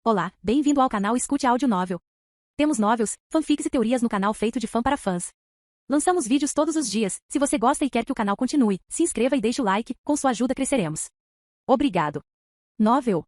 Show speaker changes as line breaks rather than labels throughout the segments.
Olá, bem-vindo ao canal Escute Áudio Novel. Temos novels, fanfics e teorias no canal feito de fã para fãs. Lançamos vídeos todos os dias. Se você gosta e quer que o canal continue, se inscreva e deixe o like, com sua ajuda cresceremos. Obrigado. Novel.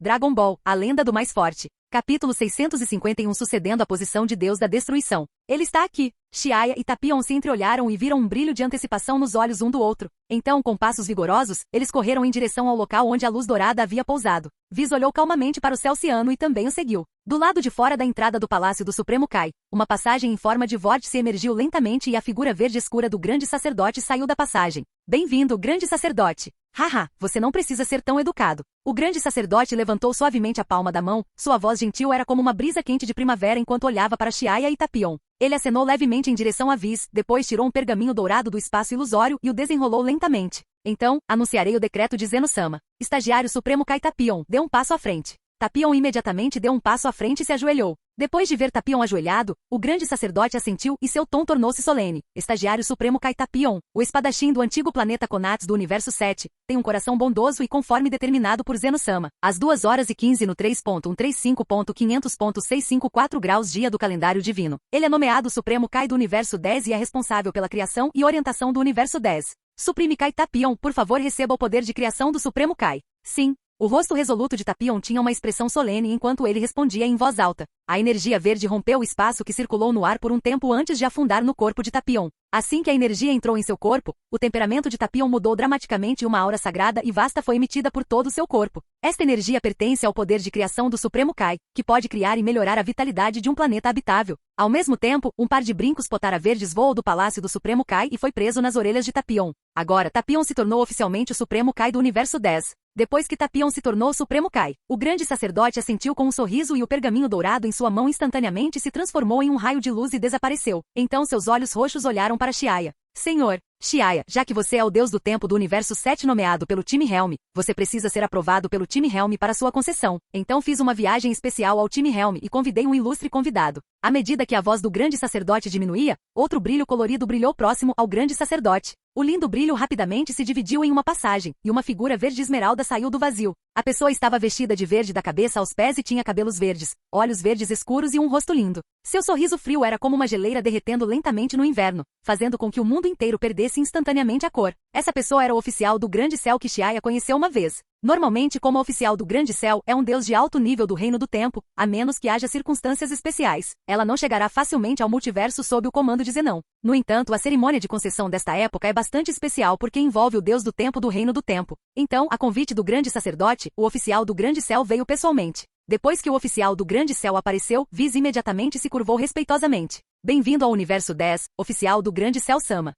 Dragon Ball, a lenda do mais forte. Capítulo 651. Sucedendo a posição de Deus da destruição. Ele está aqui. Chiaya e Tapion se entreolharam e viram um brilho de antecipação nos olhos um do outro. Então, com passos vigorosos, eles correram em direção ao local onde a luz dourada havia pousado. Viz olhou calmamente para o céu ciano e também o seguiu. Do lado de fora da entrada do Palácio do Supremo Kai, uma passagem em forma de vórtice emergiu lentamente e a figura verde escura do grande sacerdote saiu da passagem. Bem-vindo, grande sacerdote. Haha, você não precisa ser tão educado. O grande sacerdote levantou suavemente a palma da mão, sua voz gentil era como uma brisa quente de primavera enquanto olhava para Chiaya e Tapion. Ele acenou levemente em direção a Viz, depois tirou um pergaminho dourado do espaço ilusório e o desenrolou lentamente. Então, anunciarei o decreto de Zeno-sama. Estagiário Supremo Kai Tapion, deu um passo à frente. Tapion imediatamente deu um passo à frente e se ajoelhou. Depois de ver Tapion ajoelhado, o grande sacerdote assentiu e seu tom tornou-se solene. Estagiário Supremo Kai Tapion, o espadachim do antigo planeta Konats do Universo 7, tem um coração bondoso e conforme determinado por Zeno-sama. Às 2h15 no 3.135.500.654 graus dia do calendário divino. Ele é nomeado Supremo Kai do Universo 10 e é responsável pela criação e orientação do Universo 10. Supreme Kai Tapion, por favor receba o poder de criação do Supremo Kai. Sim. O rosto resoluto de Tapion tinha uma expressão solene enquanto ele respondia em voz alta. A energia verde rompeu o espaço que circulou no ar por um tempo antes de afundar no corpo de Tapion. Assim que a energia entrou em seu corpo, o temperamento de Tapion mudou dramaticamente e uma aura sagrada e vasta foi emitida por todo o seu corpo. Esta energia pertence ao poder de criação do Supremo Kai, que pode criar e melhorar a vitalidade de um planeta habitável. Ao mesmo tempo, um par de brincos potara verdes voou do palácio do Supremo Kai e foi preso nas orelhas de Tapion. Agora, Tapion se tornou oficialmente o Supremo Kai do Universo 10. Depois que Tapion se tornou o Supremo Kai, o grande sacerdote assentiu com um sorriso e o pergaminho dourado em sua mão instantaneamente se transformou em um raio de luz e desapareceu. Então seus olhos roxos olharam para Chiaya. Senhor, Chiaya, já que você é o deus do tempo do Universo 7 nomeado pelo time Helm, você precisa ser aprovado pelo time Helm para sua concessão. Então fiz uma viagem especial ao time Helm e convidei um ilustre convidado. À medida que a voz do grande sacerdote diminuía, outro brilho colorido brilhou próximo ao grande sacerdote. O lindo brilho rapidamente se dividiu em uma passagem, e uma figura verde esmeralda saiu do vazio. A pessoa estava vestida de verde da cabeça aos pés e tinha cabelos verdes, olhos verdes escuros e um rosto lindo. Seu sorriso frio era como uma geleira derretendo lentamente no inverno, fazendo com que o mundo inteiro perdesse instantaneamente a cor. Essa pessoa era o oficial do Grande Céu que Chiaya conheceu uma vez. Normalmente, como oficial do Grande Céu é um deus de alto nível do Reino do Tempo, a menos que haja circunstâncias especiais. Ela não chegará facilmente ao multiverso sob o comando de Zenon. No entanto, a cerimônia de concessão desta época é bastante especial porque envolve o deus do tempo do Reino do Tempo. Então, a convite do Grande Sacerdote, o oficial do Grande Céu veio pessoalmente. Depois que o oficial do Grande Céu apareceu, Viz imediatamente se curvou respeitosamente. Bem-vindo ao Universo 10, oficial do Grande Céu Sama.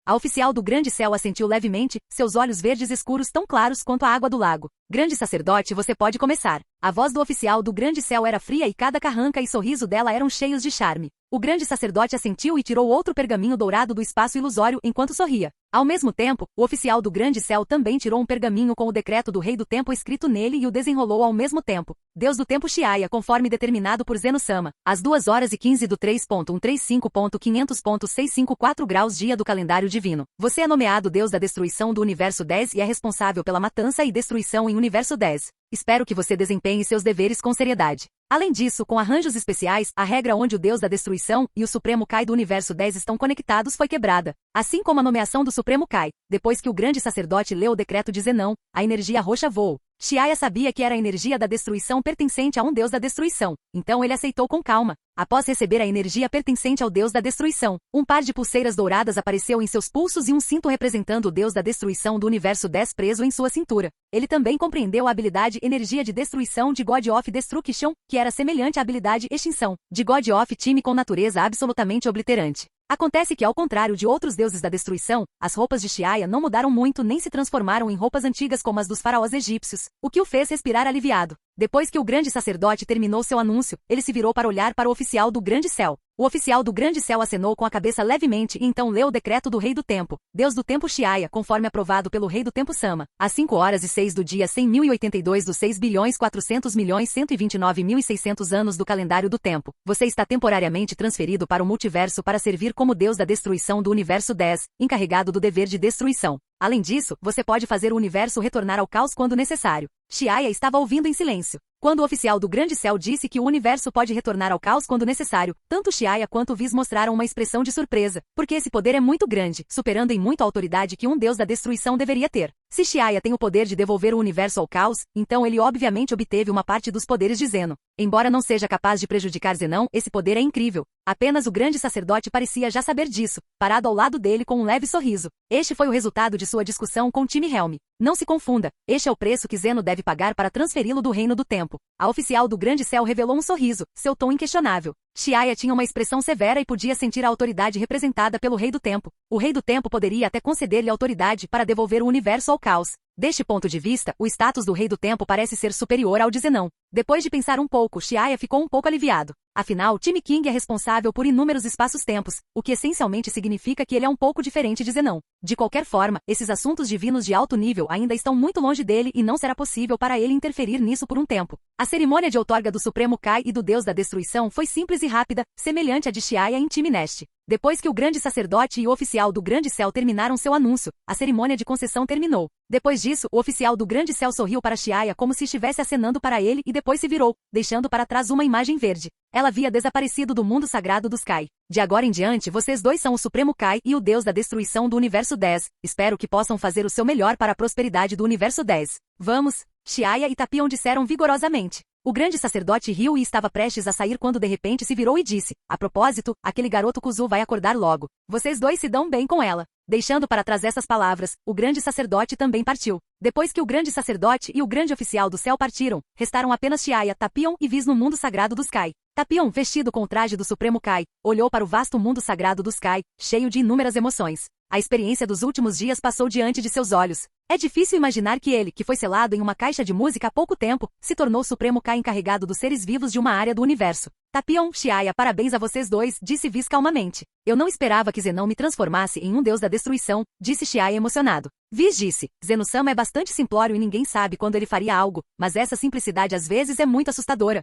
A oficial do Grande Céu assentiu levemente, seus olhos verdes escuros tão claros quanto a água do lago. Grande sacerdote, você pode começar. A voz do oficial do Grande Céu era fria e cada carranca e sorriso dela eram cheios de charme. O grande sacerdote assentiu e tirou outro pergaminho dourado do espaço ilusório enquanto sorria. Ao mesmo tempo, o oficial do Grande Céu também tirou um pergaminho com o decreto do Rei do Tempo escrito nele e o desenrolou ao mesmo tempo. Deus do Tempo Chiaya, conforme determinado por Zeno-sama. Às 2h15 do 3.135.500.654 graus dia do calendário divino. Você é nomeado Deus da Destruição do Universo 10 e é responsável pela matança e destruição em Universo 10. Espero que você desempenhe seus deveres com seriedade. Além disso, com arranjos especiais, a regra onde o Deus da Destruição e o Supremo Kai do Universo 10 estão conectados foi quebrada. Assim como a nomeação do Supremo Kai. Depois que o grande sacerdote leu o decreto de Zenon, a energia roxa voou. Chiaya sabia que era a energia da destruição pertencente a um deus da destruição, então ele aceitou com calma. Após receber a energia pertencente ao deus da destruição, um par de pulseiras douradas apareceu em seus pulsos e um cinto representando o deus da destruição do Universo 10 preso em sua cintura. Ele também compreendeu a habilidade Energia de Destruição de God of Destruction, que era semelhante à habilidade Extinção, de God of Time com natureza absolutamente obliterante. Acontece que, ao contrário de outros deuses da destruição, as roupas de Chiaya não mudaram muito nem se transformaram em roupas antigas como as dos faraós egípcios, o que o fez respirar aliviado. Depois que o grande sacerdote terminou seu anúncio, ele se virou para olhar para o oficial do Grande Céu. O oficial do Grande Céu acenou com a cabeça levemente e então leu o decreto do Rei do Tempo, Deus do Tempo Chiaya, conforme aprovado pelo Rei do Tempo Sama. Às 5h06 do dia 100.082 dos 6.400.129.600 anos do calendário do tempo, você está temporariamente transferido para o multiverso para servir como Deus da Destruição do Universo 10, encarregado do dever de destruição. Além disso, você pode fazer o universo retornar ao caos quando necessário. Chiaya estava ouvindo em silêncio. Quando o oficial do Grande Céu disse que o universo pode retornar ao caos quando necessário, tanto Xiaya quanto Whis mostraram uma expressão de surpresa, porque esse poder é muito grande, superando em muito a autoridade que um deus da destruição deveria ter. Se Xiaya tem o poder de devolver o universo ao caos, então ele obviamente obteve uma parte dos poderes de Zeno. Embora não seja capaz de prejudicar Zenão, esse poder é incrível. Apenas o grande sacerdote parecia já saber disso, parado ao lado dele com um leve sorriso. Este foi o resultado de sua discussão com Time Helm. Não se confunda, este é o preço que Zeno deve pagar para transferi-lo do Reino do Tempo. A oficial do Grande Céu revelou um sorriso, seu tom inquestionável. Xiaya tinha uma expressão severa e podia sentir a autoridade representada pelo Rei do Tempo. O Rei do Tempo poderia até conceder-lhe autoridade para devolver o universo ao caos. Deste ponto de vista, o status do Rei do Tempo parece ser superior ao de Zenão. Depois de pensar um pouco, Xiaya ficou um pouco aliviado. Afinal, Time King é responsável por inúmeros espaços-tempos, o que essencialmente significa que ele é um pouco diferente de Zenão. De qualquer forma, esses assuntos divinos de alto nível ainda estão muito longe dele e não será possível para ele interferir nisso por um tempo. A cerimônia de outorga do Supremo Kai e do Deus da Destruição foi simples e rápida, semelhante à de Xiaya em Time Nest. Depois que o grande sacerdote e o oficial do Grande Céu terminaram seu anúncio, a cerimônia de concessão terminou. Depois disso, o oficial do Grande Céu sorriu para Xiaya como se estivesse acenando para ele e depois se virou, deixando para trás uma imagem verde. Ela havia desaparecido do mundo sagrado dos Kai. De agora em diante, vocês dois são o Supremo Kai e o Deus da Destruição do Universo 10. Espero que possam fazer o seu melhor para a prosperidade do Universo 10. Vamos! Xiaya e Tapion disseram vigorosamente. O grande sacerdote riu e estava prestes a sair quando de repente se virou e disse, a propósito, aquele garoto Kuzu vai acordar logo. Vocês dois se dão bem com ela. Deixando para trás essas palavras, o grande sacerdote também partiu. Depois que o grande sacerdote e o grande oficial do céu partiram, restaram apenas Xiaya, Tapion e Whis no mundo sagrado dos Kai. Tapion, vestido com o traje do Supremo Kai, olhou para o vasto mundo sagrado dos Kai, cheio de inúmeras emoções. A experiência dos últimos dias passou diante de seus olhos. É difícil imaginar que ele, que foi selado em uma caixa de música há pouco tempo, se tornou o Supremo Kai encarregado dos seres vivos de uma área do universo. Tapion, Xiaya, parabéns a vocês dois, disse Whis calmamente. Eu não esperava que Zenão me transformasse em um deus da destruição, disse Xiaya emocionado. Whis disse, Zeno-sama é bastante simplório e ninguém sabe quando ele faria algo, mas essa simplicidade às vezes é muito assustadora.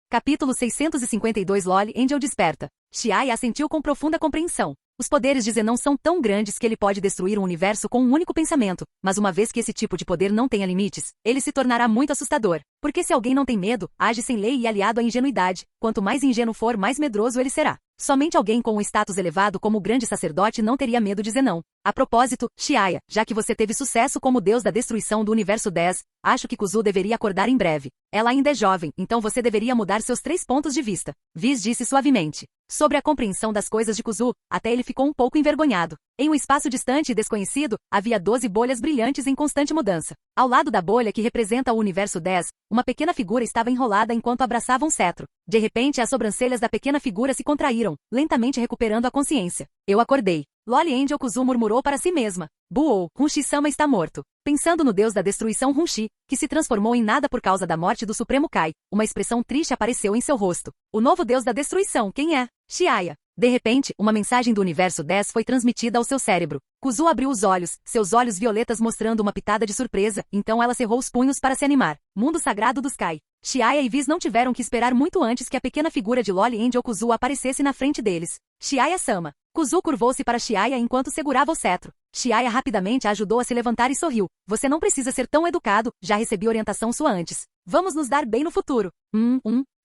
Capítulo 652 Loli Angel desperta. Xiaya assentiu com profunda compreensão. Os poderes de Zenão são tão grandes que ele pode destruir um universo com um único pensamento, mas uma vez que esse tipo de poder não tenha limites, ele se tornará muito assustador. Porque se alguém não tem medo, age sem lei e aliado à ingenuidade. Quanto mais ingênuo for, mais medroso ele será. Somente alguém com um status elevado como o grande sacerdote não teria medo de Zenão. A propósito, Xiaya, já que você teve sucesso como deus da destruição do universo 10, acho que Kuzu deveria acordar em breve. Ela ainda é jovem, então você deveria mudar seus 3 pontos de vista. Whis disse suavemente. Sobre a compreensão das coisas de Kuzu, até ele ficou um pouco envergonhado. Em um espaço distante e desconhecido, havia 12 bolhas brilhantes em constante mudança. Ao lado da bolha que representa o universo 10, uma pequena figura estava enrolada enquanto abraçava um cetro. De repente, as sobrancelhas da pequena figura se contraíram, lentamente recuperando a consciência. Eu acordei. Loli Angel Kuzu murmurou para si mesma. Buou, Hunshi-sama está morto. Pensando no deus da destruição Hunshi, que se transformou em nada por causa da morte do Supremo Kai, uma expressão triste apareceu em seu rosto. O novo deus da destruição, quem é? Xiaya. De repente, uma mensagem do universo 10 foi transmitida ao seu cérebro. Kuzu abriu os olhos, seus olhos violetas mostrando uma pitada de surpresa, então ela cerrou os punhos para se animar. Mundo sagrado dos Kai. Xiaya e Whis não tiveram que esperar muito antes que a pequena figura de Loli Angel Kuzu aparecesse na frente deles. Xiaya-sama. Kuzu curvou-se para Xiaya enquanto segurava o cetro. Xiaya rapidamente a ajudou a se levantar e sorriu. Você não precisa ser tão educado, já recebi orientação sua antes. Vamos nos dar bem no futuro.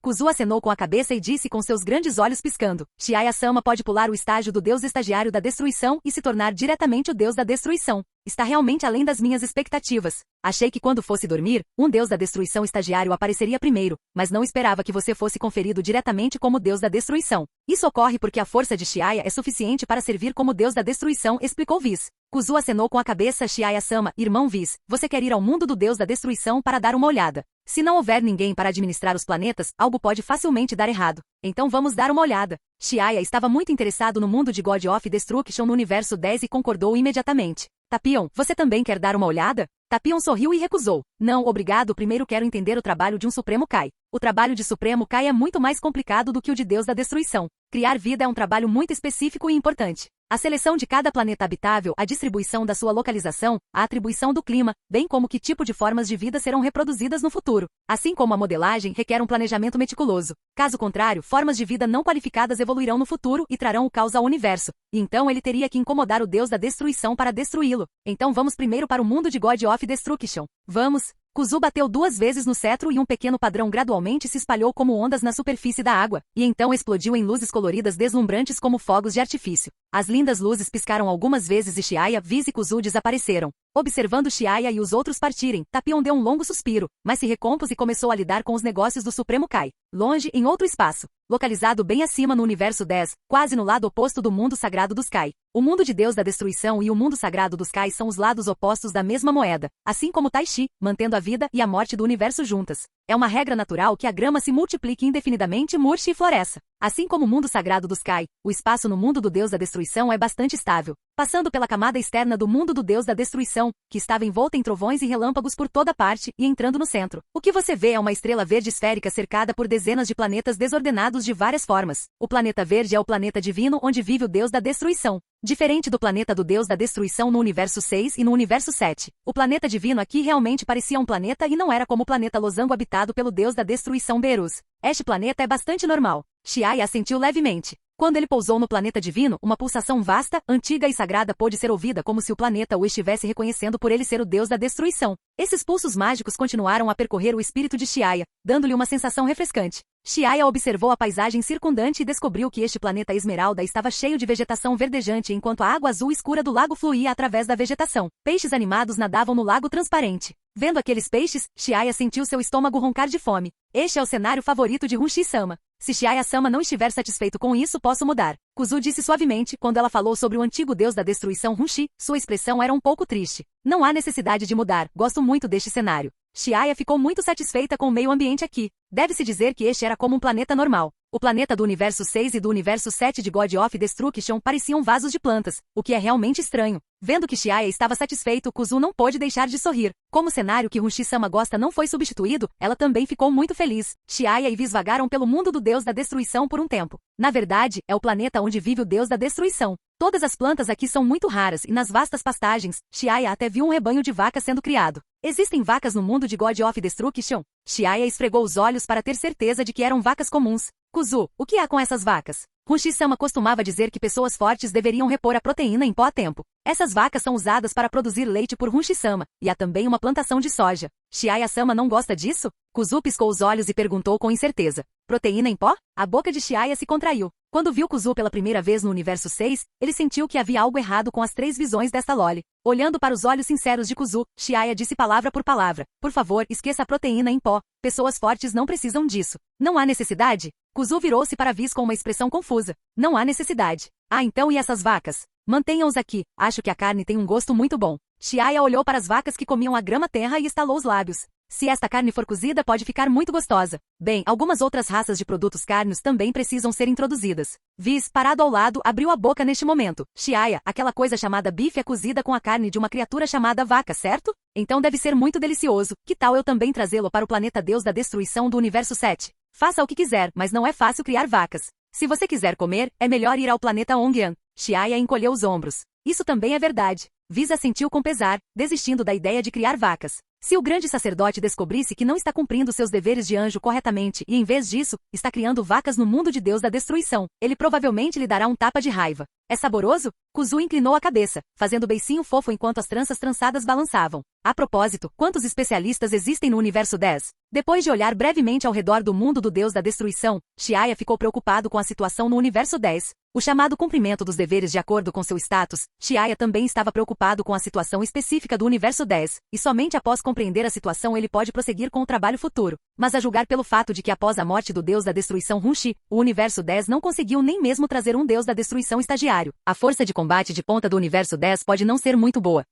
Kuzu acenou com a cabeça e disse com seus grandes olhos piscando. Xiaya-sama pode pular o estágio do deus estagiário da destruição e se tornar diretamente o deus da destruição. Está realmente além das minhas expectativas. Achei que quando fosse dormir, um deus da destruição estagiário apareceria primeiro, mas não esperava que você fosse conferido diretamente como deus da destruição. Isso ocorre porque a força de Xiaya é suficiente para servir como deus da destruição, explicou Whis. Kuzu acenou com a cabeça. Xiaya-sama, irmão Whis, você quer ir ao mundo do deus da destruição para dar uma olhada. Se não houver ninguém para administrar os planetas, algo pode facilmente dar errado. Então vamos dar uma olhada. Xiaya estava muito interessado no mundo de God of Destruction no universo 10 e concordou imediatamente. Tapion, você também quer dar uma olhada? Tapion sorriu e recusou. Não, obrigado, primeiro quero entender o trabalho de um Supremo Kai. O trabalho de Supremo Kai é muito mais complicado do que o de Deus da Destruição. Criar vida é um trabalho muito específico e importante. A seleção de cada planeta habitável, a distribuição da sua localização, a atribuição do clima, bem como que tipo de formas de vida serão reproduzidas no futuro. Assim como a modelagem requer um planejamento meticuloso. Caso contrário, formas de vida não qualificadas evoluirão no futuro e trarão o caos ao universo. E então ele teria que incomodar o Deus da Destruição para destruí-lo. Então vamos primeiro para o mundo de God of Destruction. Vamos! Kuzu bateu 2 vezes no cetro e um pequeno padrão gradualmente se espalhou como ondas na superfície da água, e então explodiu em luzes coloridas deslumbrantes como fogos de artifício. As lindas luzes piscaram algumas vezes e Chiaya, Viz e Kuzu desapareceram. Observando Chiaya e os outros partirem, Tapion deu um longo suspiro, mas se recompôs e começou a lidar com os negócios do Supremo Kai. Longe, em outro espaço, localizado bem acima no Universo 10, quase no lado oposto do mundo sagrado dos Kai. O mundo de Deus da destruição e o mundo sagrado dos Kai são os lados opostos da mesma moeda, assim como Tai Chi, mantendo a vida e a morte do universo juntas. É uma regra natural que a grama se multiplique indefinidamente, murche e floresça. Assim como o mundo sagrado dos Kai, o espaço no mundo do Deus da destruição é bastante estável, passando pela camada externa do mundo do Deus da destruição, que estava envolta em trovões e relâmpagos por toda parte, e entrando no centro. O que você vê é uma estrela verde esférica cercada por dezenas de planetas desordenados de várias formas. O planeta verde é o planeta divino onde vive o Deus da destruição. Diferente do planeta do Deus da destruição no Universo 6 e no Universo 7. O planeta divino aqui realmente parecia um planeta e não era como o planeta losango habitado pelo Deus da destruição Berus. Este planeta é bastante normal. Chiaya assentiu levemente. Quando ele pousou no planeta divino, uma pulsação vasta, antiga e sagrada pôde ser ouvida como se o planeta o estivesse reconhecendo por ele ser o Deus da destruição. Esses pulsos mágicos continuaram a percorrer o espírito de Chiaya, dando-lhe uma sensação refrescante. Chiaya observou a paisagem circundante e descobriu que este planeta esmeralda estava cheio de vegetação verdejante enquanto a água azul escura do lago fluía através da vegetação. Peixes animados nadavam no lago transparente. Vendo aqueles peixes, Chiaya sentiu seu estômago roncar de fome. Este é o cenário favorito de Hunshi-sama. Se Chiaya-sama não estiver satisfeito com isso, posso mudar. Kuzu disse suavemente quando ela falou sobre o antigo deus da destruição Hunshi, sua expressão era um pouco triste. Não há necessidade de mudar, gosto muito deste cenário. Chiaya ficou muito satisfeita com o meio ambiente aqui. Deve-se dizer que este era como um planeta normal. O planeta do Universo 6 e do Universo 7 de God of Destruction pareciam vasos de plantas, o que é realmente estranho. Vendo que Chiaya estava satisfeito, Kuzu não pôde deixar de sorrir. Como o cenário que Hunshi-sama gosta não foi substituído, ela também ficou muito feliz. Chiaya e Viz vagaram pelo mundo do Deus da destruição por um tempo. Na verdade, é o planeta onde vive o Deus da destruição. Todas as plantas aqui são muito raras e nas vastas pastagens, Chiaya até viu um rebanho de vacas sendo criado. Existem vacas no mundo de God of Destruction? Chiaya esfregou os olhos para ter certeza de que eram vacas comuns. Kuzu, o que há com essas vacas? Hunshi-sama costumava dizer que pessoas fortes deveriam repor a proteína em pó a tempo. Essas vacas são usadas para produzir leite por Hunshi-sama, e há também uma plantação de soja. Chiaya-sama não gosta disso? Kuzu piscou os olhos e perguntou com incerteza. Proteína em pó? A boca de Chiaya se contraiu. Quando viu Kuzu pela primeira vez no Universo 6, ele sentiu que havia algo errado com as 3 visões desta loli. Olhando para os olhos sinceros de Kuzu, Chiaya disse palavra por palavra. Por favor, esqueça a proteína em pó. Pessoas fortes não precisam disso. Não há necessidade? Kuzu virou-se para Viz com uma expressão confusa. Não há necessidade. Ah, então e essas vacas? Mantenham-os aqui. Acho que a carne tem um gosto muito bom. Chiaya olhou para as vacas que comiam a grama terra e estalou os lábios. Se esta carne for cozida, pode ficar muito gostosa. Bem, algumas outras raças de produtos carnes também precisam ser introduzidas. Viz, parado ao lado, abriu a boca neste momento. Chiaya, aquela coisa chamada bife é cozida com a carne de uma criatura chamada vaca, certo? Então deve ser muito delicioso. Que tal eu também trazê-lo para o planeta Deus da destruição do Universo 7? Faça o que quiser, mas não é fácil criar vacas. Se você quiser comer, é melhor ir ao planeta Ongyan. Chiaya encolheu os ombros. Isso também é verdade. Viz assentiu com pesar, desistindo da ideia de criar vacas. Se o grande sacerdote descobrisse que não está cumprindo seus deveres de anjo corretamente e, em vez disso, está criando vacas no mundo de Deus da destruição, ele provavelmente lhe dará um tapa de raiva. É saboroso? Kuzu inclinou a cabeça, fazendo beicinho fofo enquanto as tranças trançadas balançavam. A propósito, quantos especialistas existem no Universo 10? Depois de olhar brevemente ao redor do mundo do Deus da destruição, Chiaya ficou preocupado com a situação no Universo 10. O chamado cumprimento dos deveres de acordo com seu status, Chiaya também estava preocupado com a situação específica do Universo 10, e somente após compreender a situação ele pode prosseguir com o trabalho futuro. Mas a julgar pelo fato de que após a morte do Deus da destruição Hunshi, o Universo 10 não conseguiu nem mesmo trazer um Deus da destruição estagiário. A força de combate de ponta do Universo 10 pode não ser muito boa.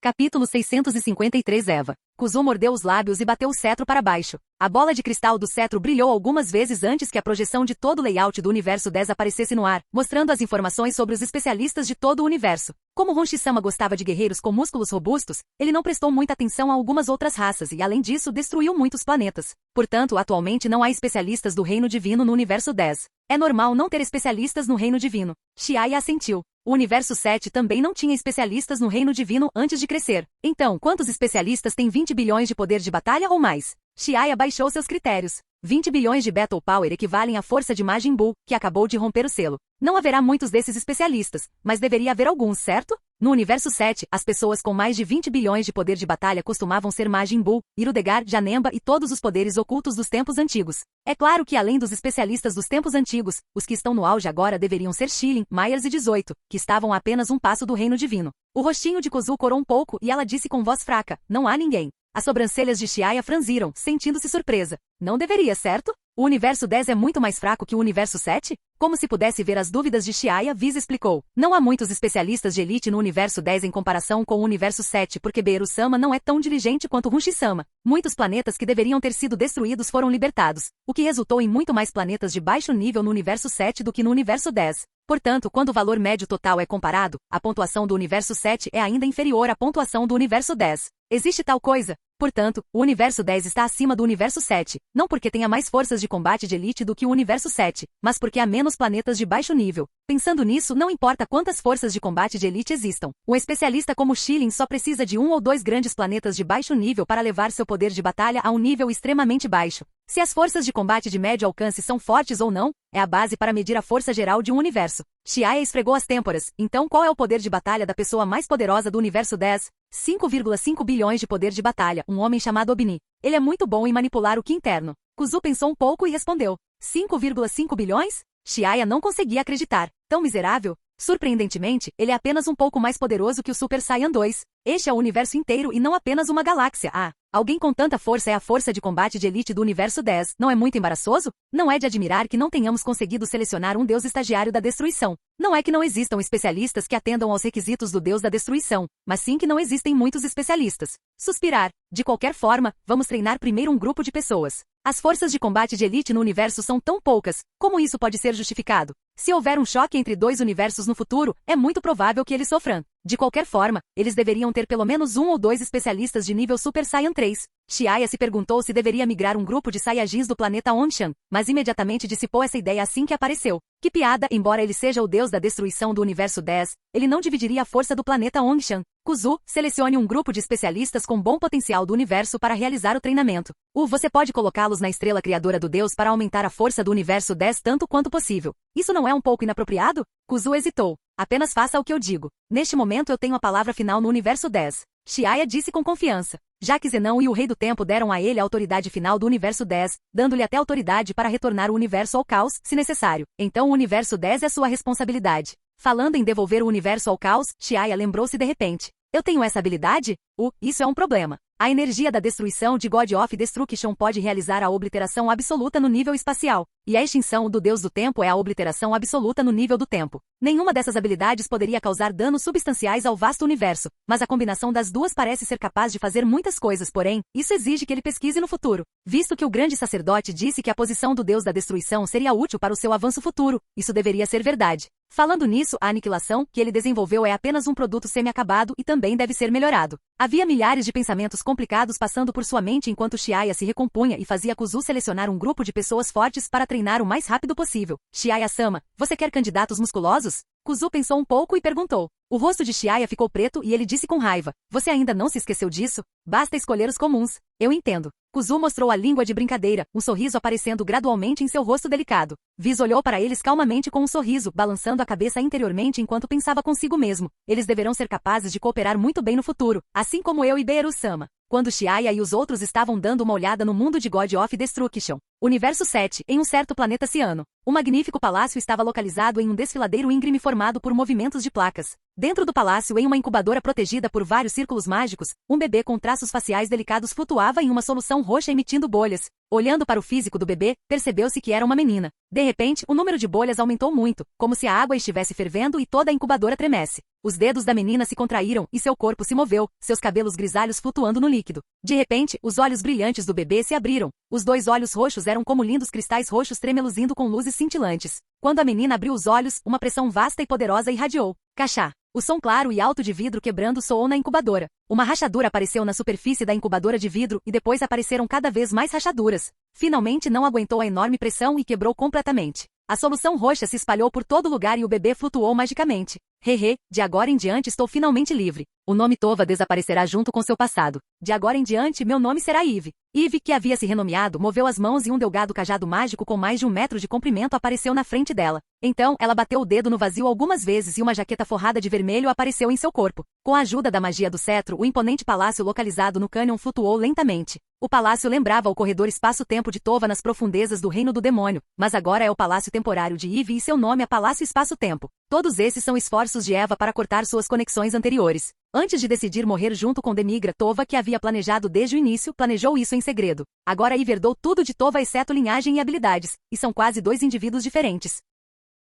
Capítulo 653 Eva. Kuzu mordeu os lábios e bateu o cetro para baixo. A bola de cristal do cetro brilhou algumas vezes antes que a projeção de todo o layout do Universo 10 aparecesse no ar, mostrando as informações sobre os especialistas de todo o universo. Como Hunshi-sama gostava de guerreiros com músculos robustos, ele não prestou muita atenção a algumas outras raças e, além disso, destruiu muitos planetas. Portanto, atualmente não há especialistas do Reino Divino no Universo 10. É normal não ter especialistas no Reino Divino. Chiaya assentiu. O Universo 7 também não tinha especialistas no Reino Divino antes de crescer. Então, quantos especialistas têm 20 bilhões de poder de batalha ou mais? Chiaya baixou seus critérios. 20 bilhões de Battle Power equivalem à força de Majin Buu, que acabou de romper o selo. Não haverá muitos desses especialistas, mas deveria haver alguns, certo? No universo 7, as pessoas com mais de 20 bilhões de poder de batalha costumavam ser Majin Buu, Hirudegar, Janemba e todos os poderes ocultos dos tempos antigos. É claro que além dos especialistas dos tempos antigos, os que estão no auge agora deveriam ser Shilin, Myers e 18, que estavam a apenas um passo do reino divino. O rostinho de Kuzu corou um pouco e ela disse com voz fraca, não há ninguém. As sobrancelhas de Chiaya franziram, sentindo-se surpresa. Não deveria, certo? O universo 10 é muito mais fraco que o universo 7? Como se pudesse ver as dúvidas de Chiaya, Viz explicou. Não há muitos especialistas de elite no universo 10 em comparação com o universo 7 porque Beru-sama não é tão diligente quanto Runchi-sama. Muitos planetas que deveriam ter sido destruídos foram libertados, o que resultou em muito mais planetas de baixo nível no universo 7 do que no universo 10. Portanto, quando o valor médio total é comparado, a pontuação do universo 7 é ainda inferior à pontuação do universo 10. Existe tal coisa. Portanto, o universo 10 está acima do universo 7, não porque tenha mais forças de combate de elite do que o universo 7, mas porque há menos planetas de baixo nível. Pensando nisso, não importa quantas forças de combate de elite existam. Um especialista como Shilin só precisa de 1 ou 2 grandes planetas de baixo nível para levar seu poder de batalha a um nível extremamente baixo. Se as forças de combate de médio alcance são fortes ou não, é a base para medir a força geral de um universo. Chiaya esfregou as têmporas. Então qual é o poder de batalha da pessoa mais poderosa do universo 10? 5,5 bilhões de poder de batalha, um homem chamado Obni. Ele é muito bom em manipular o Ki interno. Kuzu pensou um pouco e respondeu. 5,5 bilhões? Chiaya não conseguia acreditar. Tão miserável? Surpreendentemente, ele é apenas um pouco mais poderoso que o Super Saiyan 2. Este é o universo inteiro e não apenas uma galáxia. Ah, alguém com tanta força é a força de combate de elite do universo 10. Não é muito embaraçoso? Não é de admirar que não tenhamos conseguido selecionar um deus estagiário da destruição. Não é que não existam especialistas que atendam aos requisitos do deus da destruição, mas sim que não existem muitos especialistas. Suspirar. De qualquer forma, vamos treinar primeiro um grupo de pessoas. As forças de combate de elite no universo são tão poucas, como isso pode ser justificado? Se houver um choque entre dois universos no futuro, é muito provável que eles sofram. De qualquer forma, eles deveriam ter pelo menos 1 ou 2 especialistas de nível Super Saiyan 3. Chiaya se perguntou se deveria migrar um grupo de Saiyajins do planeta Onshan, mas imediatamente dissipou essa ideia assim que apareceu. Que piada, embora ele seja o deus da destruição do universo 10, ele não dividiria a força do planeta Onshan. Kuzu, selecione um grupo de especialistas com bom potencial do universo para realizar o treinamento. Você pode colocá-los na estrela criadora do deus para aumentar a força do universo 10 tanto quanto possível. Isso não é um pouco inapropriado? Kuzu hesitou. Apenas faça o que eu digo. Neste momento eu tenho a palavra final no universo 10. Chiaya disse com confiança. Já que Zenão e o Rei do Tempo deram a ele a autoridade final do universo 10, dando-lhe até autoridade para retornar o universo ao caos, se necessário. Então o universo 10 é sua responsabilidade. Falando em devolver o universo ao caos, Chiaya lembrou-se de repente. Eu tenho essa habilidade? Isso é um problema. A energia da destruição de God of Destruction pode realizar a obliteração absoluta no nível espacial, e a extinção do Deus do Tempo é a obliteração absoluta no nível do tempo. Nenhuma dessas habilidades poderia causar danos substanciais ao vasto universo, mas a combinação das duas parece ser capaz de fazer muitas coisas, porém, isso exige que ele pesquise no futuro. Visto que o grande sacerdote disse que a posição do Deus da Destruição seria útil para o seu avanço futuro, isso deveria ser verdade. Falando nisso, a aniquilação que ele desenvolveu é apenas um produto semi-acabado e também deve ser melhorado. Havia milhares de pensamentos complicados passando por sua mente enquanto Chiaya se recompunha e fazia Kuzu selecionar um grupo de pessoas fortes para treinar o mais rápido possível. Chiaya-sama, você quer candidatos musculosos? Kuzu pensou um pouco e perguntou. O rosto de Chiaya ficou preto e ele disse com raiva. Você ainda não se esqueceu disso? Basta escolher os comuns. Eu entendo. Kuzu mostrou a língua de brincadeira, um sorriso aparecendo gradualmente em seu rosto delicado. Viz olhou para eles calmamente com um sorriso, balançando a cabeça interiormente enquanto pensava consigo mesmo. Eles deverão ser capazes de cooperar muito bem no futuro, assim como eu e Beru-sama. Quando Chiaya e os outros estavam dando uma olhada no mundo de God of Destruction, Universo 7, em um certo planeta ciano, um magnífico palácio estava localizado em um desfiladeiro íngreme formado por movimentos de placas. Dentro do palácio, em uma incubadora protegida por vários círculos mágicos, um bebê com traços faciais delicados flutuava em uma solução roxa emitindo bolhas. Olhando para o físico do bebê, percebeu-se que era uma menina. De repente, o número de bolhas aumentou muito, como se a água estivesse fervendo e toda a incubadora tremesse. Os dedos da menina se contraíram e seu corpo se moveu, seus cabelos grisalhos flutuando no líquido. De repente, os olhos brilhantes do bebê se abriram. Os 2 olhos roxos eram como lindos cristais roxos tremeluzindo com luzes cintilantes. Quando a menina abriu os olhos, uma pressão vasta e poderosa irradiou. Cachá. O som claro e alto de vidro quebrando soou na incubadora. Uma rachadura apareceu na superfície da incubadora de vidro e depois apareceram cada vez mais rachaduras. Finalmente não aguentou a enorme pressão e quebrou completamente. A solução roxa se espalhou por todo lugar e o bebê flutuou magicamente. Hehe, de agora em diante estou finalmente livre. O nome Tova desaparecerá junto com seu passado. De agora em diante meu nome será Eve. Eve, que havia se renomeado, moveu as mãos e um delgado cajado mágico com mais de 1 metro de comprimento apareceu na frente dela. Então, ela bateu o dedo no vazio algumas vezes e uma jaqueta forrada de vermelho apareceu em seu corpo. Com a ajuda da magia do cetro, o imponente palácio localizado no cânion flutuou lentamente. O palácio lembrava o corredor espaço-tempo de Tova nas profundezas do reino do demônio, mas agora é o palácio temporário de Eve e seu nome é Palácio Espaço-Tempo. Todos esses são esforços de Eva para cortar suas conexões anteriores. Antes de decidir morrer junto com Demigra, Tova, que havia planejado desde o início, planejou isso em segredo. Agora Eve herdou tudo de Tova exceto linhagem e habilidades, e são quase 2 indivíduos diferentes.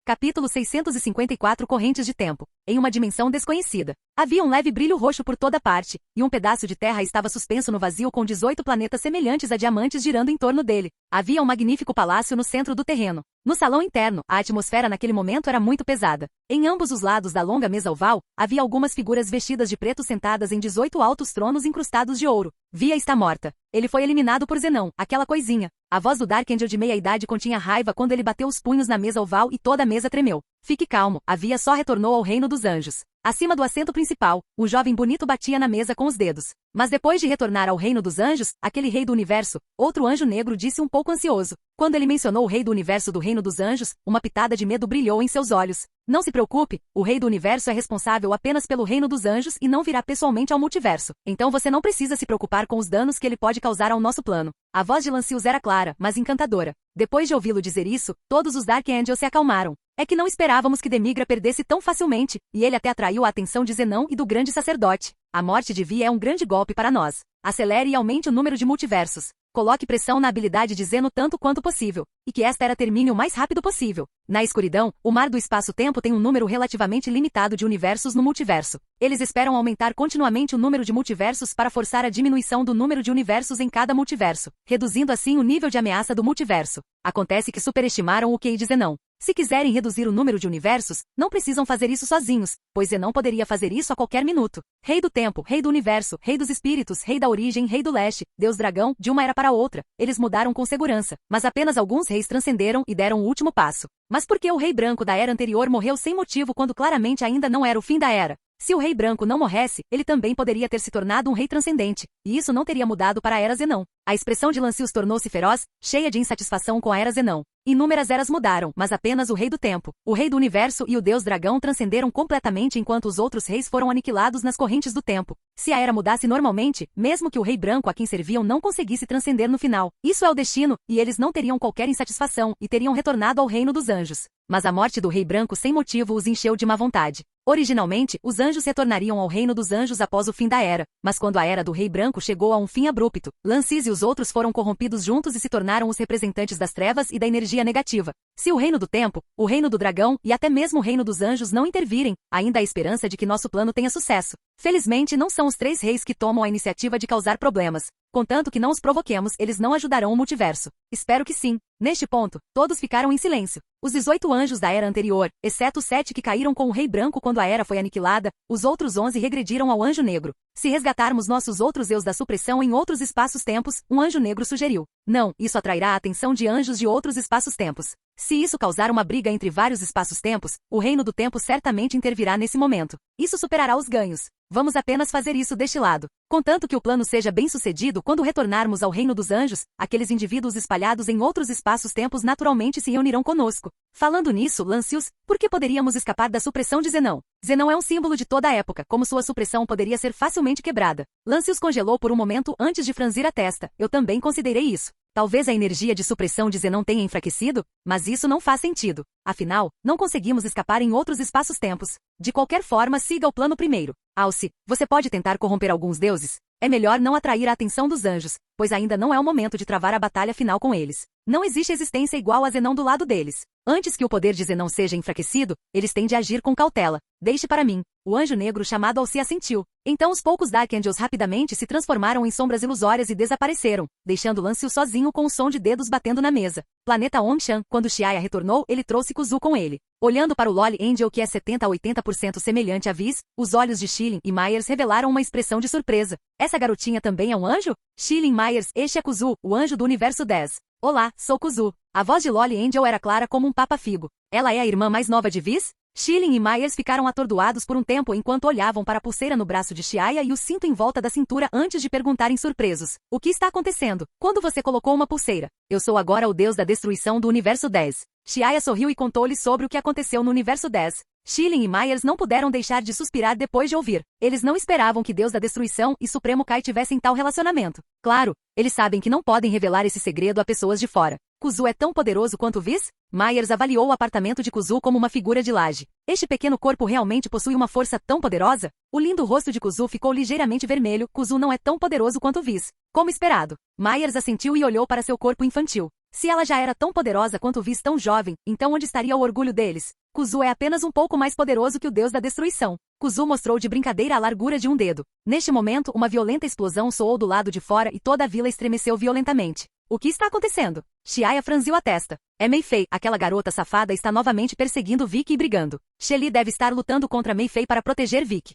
Capítulo 654 Correntes de Tempo. Em uma dimensão desconhecida. Havia um leve brilho roxo por toda parte, e um pedaço de terra estava suspenso no vazio com 18 planetas semelhantes a diamantes girando em torno dele. Havia um magnífico palácio no centro do terreno. No salão interno, a atmosfera naquele momento era muito pesada. Em ambos os lados da longa mesa oval, havia algumas figuras vestidas de preto sentadas em 18 altos tronos incrustados de ouro. Via está morta. Ele foi eliminado por Zenon, aquela coisinha. A voz do Dark Angel de meia-idade continha raiva quando ele bateu os punhos na mesa oval e toda a mesa tremeu. Fique calmo, a Via só retornou ao reino dos anjos. Acima do assento principal, o jovem bonito batia na mesa com os dedos. Mas depois de retornar ao reino dos anjos, aquele rei do universo, outro anjo negro disse um pouco ansioso. Quando ele mencionou o rei do universo do reino dos anjos, uma pitada de medo brilhou em seus olhos. Não se preocupe, o rei do universo é responsável apenas pelo reino dos anjos e não virá pessoalmente ao multiverso. Então você não precisa se preocupar com os danos que ele pode causar ao nosso plano. A voz de Lancius era clara, mas encantadora. Depois de ouvi-lo dizer isso, todos os Dark Angels se acalmaram. É que não esperávamos que Demigra perdesse tão facilmente, e ele até atraiu a atenção de Zenon e do grande sacerdote. A morte de Vi é um grande golpe para nós. Acelere e aumente o número de multiversos. Coloque pressão na habilidade de Zeno tanto quanto possível, e que esta era termine o mais rápido possível. Na escuridão, o mar do espaço-tempo tem um número relativamente limitado de universos no multiverso. Eles esperam aumentar continuamente o número de multiversos para forçar a diminuição do número de universos em cada multiverso, reduzindo assim o nível de ameaça do multiverso. Acontece que superestimaram o QI de Zenon. Se quiserem reduzir o número de universos, não precisam fazer isso sozinhos, pois Zenon poderia fazer isso a qualquer minuto. Rei do tempo, rei do universo, rei dos espíritos, rei da origem, rei do leste, deus dragão, de uma era para outra. Eles mudaram com segurança, mas apenas alguns reis transcenderam e deram o último passo. Mas por que o rei branco da era anterior morreu sem motivo quando claramente ainda não era o fim da era? Se o rei branco não morresse, ele também poderia ter se tornado um rei transcendente, e isso não teria mudado para a era Zenon. A expressão de Lancius tornou-se feroz, cheia de insatisfação com a era Zenon. Inúmeras eras mudaram, mas apenas o rei do tempo, o rei do universo e o deus dragão transcenderam completamente enquanto os outros reis foram aniquilados nas correntes do tempo. Se a era mudasse normalmente, mesmo que o rei branco a quem serviam não conseguisse transcender no final, isso é o destino, e eles não teriam qualquer insatisfação e teriam retornado ao reino dos anjos. Mas a morte do rei branco sem motivo os encheu de má vontade. Originalmente, os anjos retornariam ao reino dos anjos após o fim da era, mas quando a era do rei branco chegou a um fim abrupto, Lancius e os outros foram corrompidos juntos e se tornaram os representantes das trevas e da energia negativa. Se o reino do tempo, o reino do dragão e até mesmo o reino dos anjos não intervirem, ainda há esperança de que nosso plano tenha sucesso. Felizmente não são os 3 reis que tomam a iniciativa de causar problemas. Contanto que não os provoquemos, eles não ajudarão o multiverso. Espero que sim. Neste ponto, todos ficaram em silêncio. Os 18 anjos da era anterior, exceto os 7 que caíram com o rei branco quando a era foi aniquilada, os outros 11 regrediram ao anjo negro. Se resgatarmos nossos outros eus da supressão em outros espaços-tempos, um anjo negro sugeriu. Não, isso atrairá a atenção de anjos de outros espaços-tempos. Se isso causar uma briga entre vários espaços-tempos, o reino do tempo certamente intervirá nesse momento. Isso superará os ganhos. Vamos apenas fazer isso deste lado. Contanto que o plano seja bem sucedido quando retornarmos ao reino dos anjos, aqueles indivíduos espalhados em outros espaços-tempos naturalmente se reunirão conosco. Falando nisso, Lancius, por que poderíamos escapar da supressão de Zenon? Zenon é um símbolo de toda a época, como sua supressão poderia ser facilmente quebrada. Lancius congelou por um momento antes de franzir a testa. Eu também considerei isso. Talvez a energia de supressão de Zenon tenha enfraquecido, mas isso não faz sentido. Afinal, não conseguimos escapar em outros espaços-tempos. De qualquer forma, siga o plano primeiro. Alce, você pode tentar corromper alguns deuses? É melhor não atrair a atenção dos anjos, pois ainda não é o momento de travar a batalha final com eles. Não existe existência igual a Zenon do lado deles. Antes que o poder de Zenon seja enfraquecido, eles têm de agir com cautela. Deixe para mim. O anjo negro chamado Alce assentiu. Então os poucos Dark Angels rapidamente se transformaram em sombras ilusórias e desapareceram, deixando Lancius sozinho com o som de dedos batendo na mesa. Planeta Ongshan, quando Xiaya retornou, ele trouxe Kuzu com ele. Olhando para o Loli Angel que é 70 a 80% semelhante a Viz, os olhos de Shilin e Myers revelaram uma expressão de surpresa. Essa garotinha também é um anjo? Shilin Myers, este é Kuzu, o anjo do universo 10. Olá, sou Kuzu. A voz de Loli Angel era clara como um papa-figo. Ela é a irmã mais nova de Viz? Shilin e Myers ficaram atordoados por um tempo enquanto olhavam para a pulseira no braço de Xiaya e o cinto em volta da cintura antes de perguntarem surpresos. O que está acontecendo? Quando você colocou uma pulseira? Eu sou agora o deus da destruição do Universo 10. Xiaya sorriu e contou-lhes sobre o que aconteceu no Universo 10. Shilin e Myers não puderam deixar de suspirar depois de ouvir. Eles não esperavam que Deus da Destruição e Supremo Kai tivessem tal relacionamento. Claro, eles sabem que não podem revelar esse segredo a pessoas de fora. Kuzu é tão poderoso quanto Whis? Myers avaliou o apartamento de Kuzu como uma figura de laje. Este pequeno corpo realmente possui uma força tão poderosa? O lindo rosto de Kuzu ficou ligeiramente vermelho. Kuzu não é tão poderoso quanto Whis. Como esperado. Myers assentiu e olhou para seu corpo infantil. Se ela já era tão poderosa quanto Whis tão jovem, então onde estaria o orgulho deles? Kuzu é apenas um pouco mais poderoso que o deus da destruição. Kuzu mostrou de brincadeira a largura de um dedo. Neste momento, uma violenta explosão soou do lado de fora e toda a vila estremeceu violentamente. O que está acontecendo? Xiaya franziu a testa. É Mei Fei, aquela garota safada está novamente perseguindo Vicky e brigando. Shelly deve estar lutando contra Mei Fei para proteger Vicky.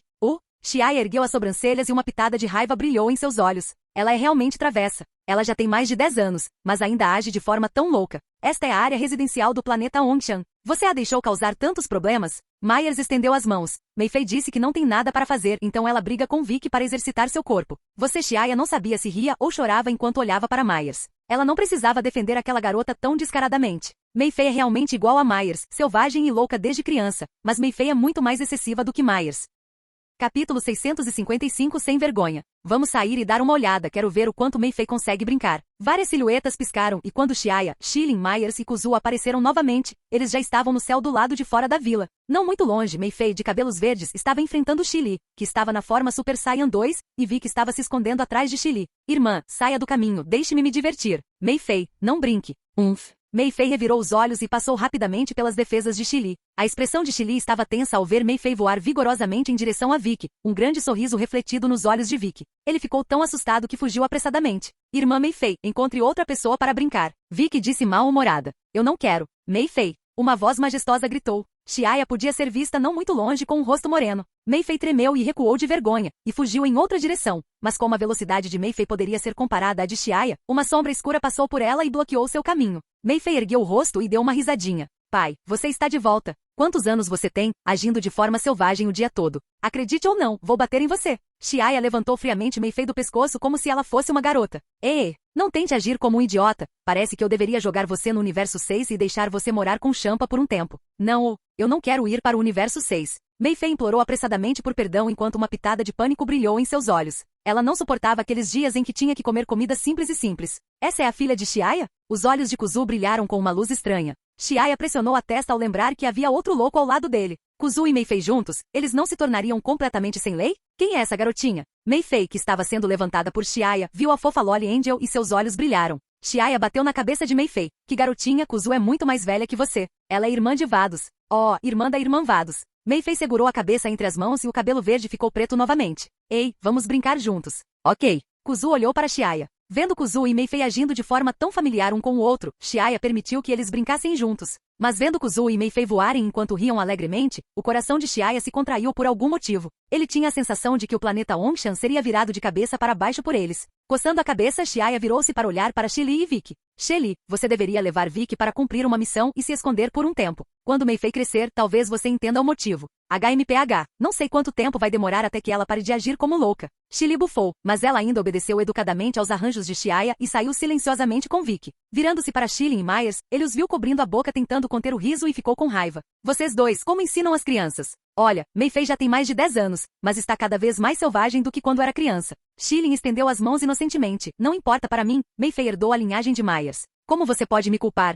Xiaya ergueu as sobrancelhas e uma pitada de raiva brilhou em seus olhos. Ela é realmente travessa. Ela já tem mais de 10 anos, mas ainda age de forma tão louca. Esta é a área residencial do planeta Ongshan. Você a deixou causar tantos problemas? Myers estendeu as mãos. Mei Fei disse que não tem nada para fazer, então ela briga com Vicky para exercitar seu corpo. Você Xiaya não sabia se ria ou chorava enquanto olhava para Myers. Ela não precisava defender aquela garota tão descaradamente. Mei Fei é realmente igual a Myers, selvagem e louca desde criança, mas Mei Fei é muito mais excessiva do que Myers. Capítulo 655 Sem vergonha. Vamos sair e dar uma olhada, quero ver o quanto Mei Fei consegue brincar. Várias silhuetas piscaram e quando Xiaya, Shilin, Myers e Kuzu apareceram novamente, eles já estavam no céu do lado de fora da vila. Não muito longe, Mei Fei, de cabelos verdes, estava enfrentando Xili, que estava na forma Super Saiyan 2, e vi que estava se escondendo atrás de Xili. Irmã, saia do caminho, deixe-me me divertir. Mei Fei, não brinque. Mei Fei revirou os olhos e passou rapidamente pelas defesas de Xili. A expressão de Xili estava tensa ao ver Mei Fei voar vigorosamente em direção a Vicky, um grande sorriso refletido nos olhos de Vicky. Ele ficou tão assustado que fugiu apressadamente. Irmã Mei Fei, encontre outra pessoa para brincar. Vicky disse mal-humorada. Eu não quero. Mei Fei. Uma voz majestosa gritou. Xiaya podia ser vista não muito longe com um rosto moreno. Mei Fei tremeu e recuou de vergonha, e fugiu em outra direção. Mas como a velocidade de Mei Fei poderia ser comparada à de Xiaya, uma sombra escura passou por ela e bloqueou seu caminho. Mei Fei ergueu o rosto e deu uma risadinha. Pai, você está de volta. Quantos anos você tem, agindo de forma selvagem o dia todo? Acredite ou não, vou bater em você. Xiaya levantou friamente Mei Fei do pescoço como se ela fosse uma garota. Não tente agir como um idiota. Parece que eu deveria jogar você no Universo 6 e deixar você morar com Champa por um tempo. Não, eu não quero ir para o Universo 6. Mei Fei implorou apressadamente por perdão enquanto uma pitada de pânico brilhou em seus olhos. Ela não suportava aqueles dias em que tinha que comer comida simples. Essa é a filha de Xiaya? Os olhos de Kuzu brilharam com uma luz estranha. Xiaya pressionou a testa ao lembrar que havia outro louco ao lado dele. Kuzu e Mei Fei juntos, eles não se tornariam completamente sem lei? Quem é essa garotinha? Mei Fei, que estava sendo levantada por Xiaya, viu a fofa Loli Angel e seus olhos brilharam. Xiaya bateu na cabeça de Mei Fei. Que garotinha, Kuzu é muito mais velha que você. Ela é irmã de Vados. Irmã da irmã Vados. Mei Fei segurou a cabeça entre as mãos e o cabelo verde ficou preto novamente. Ei, vamos brincar juntos. Ok. Kuzu olhou para Xiaya. Vendo Kuzu e Mei Fei agindo de forma tão familiar um com o outro, Xiaya permitiu que eles brincassem juntos. Mas vendo Kuzu e Mei Fei voarem enquanto riam alegremente, o coração de Xiaya se contraiu por algum motivo. Ele tinha a sensação de que o planeta Ongshan seria virado de cabeça para baixo por eles. Coçando a cabeça, Xiaya virou-se para olhar para Xili e Vicky. Xili, você deveria levar Vicky para cumprir uma missão e se esconder por um tempo. Quando Mei Fei crescer, talvez você entenda o motivo. HMPH, não sei quanto tempo vai demorar até que ela pare de agir como louca. Xili bufou, mas ela ainda obedeceu educadamente aos arranjos de Xiaya e saiu silenciosamente com Vicky. Virando-se para Shilin e Myers, ele os viu cobrindo a boca tentando conter o riso e ficou com raiva. Vocês dois, como ensinam as crianças? Olha, Mei Fei já tem mais de 10 anos, mas está cada vez mais selvagem do que quando era criança. Shilin estendeu as mãos inocentemente. Não importa para mim, Mei Fei herdou a linhagem de Myers. Como você pode me culpar?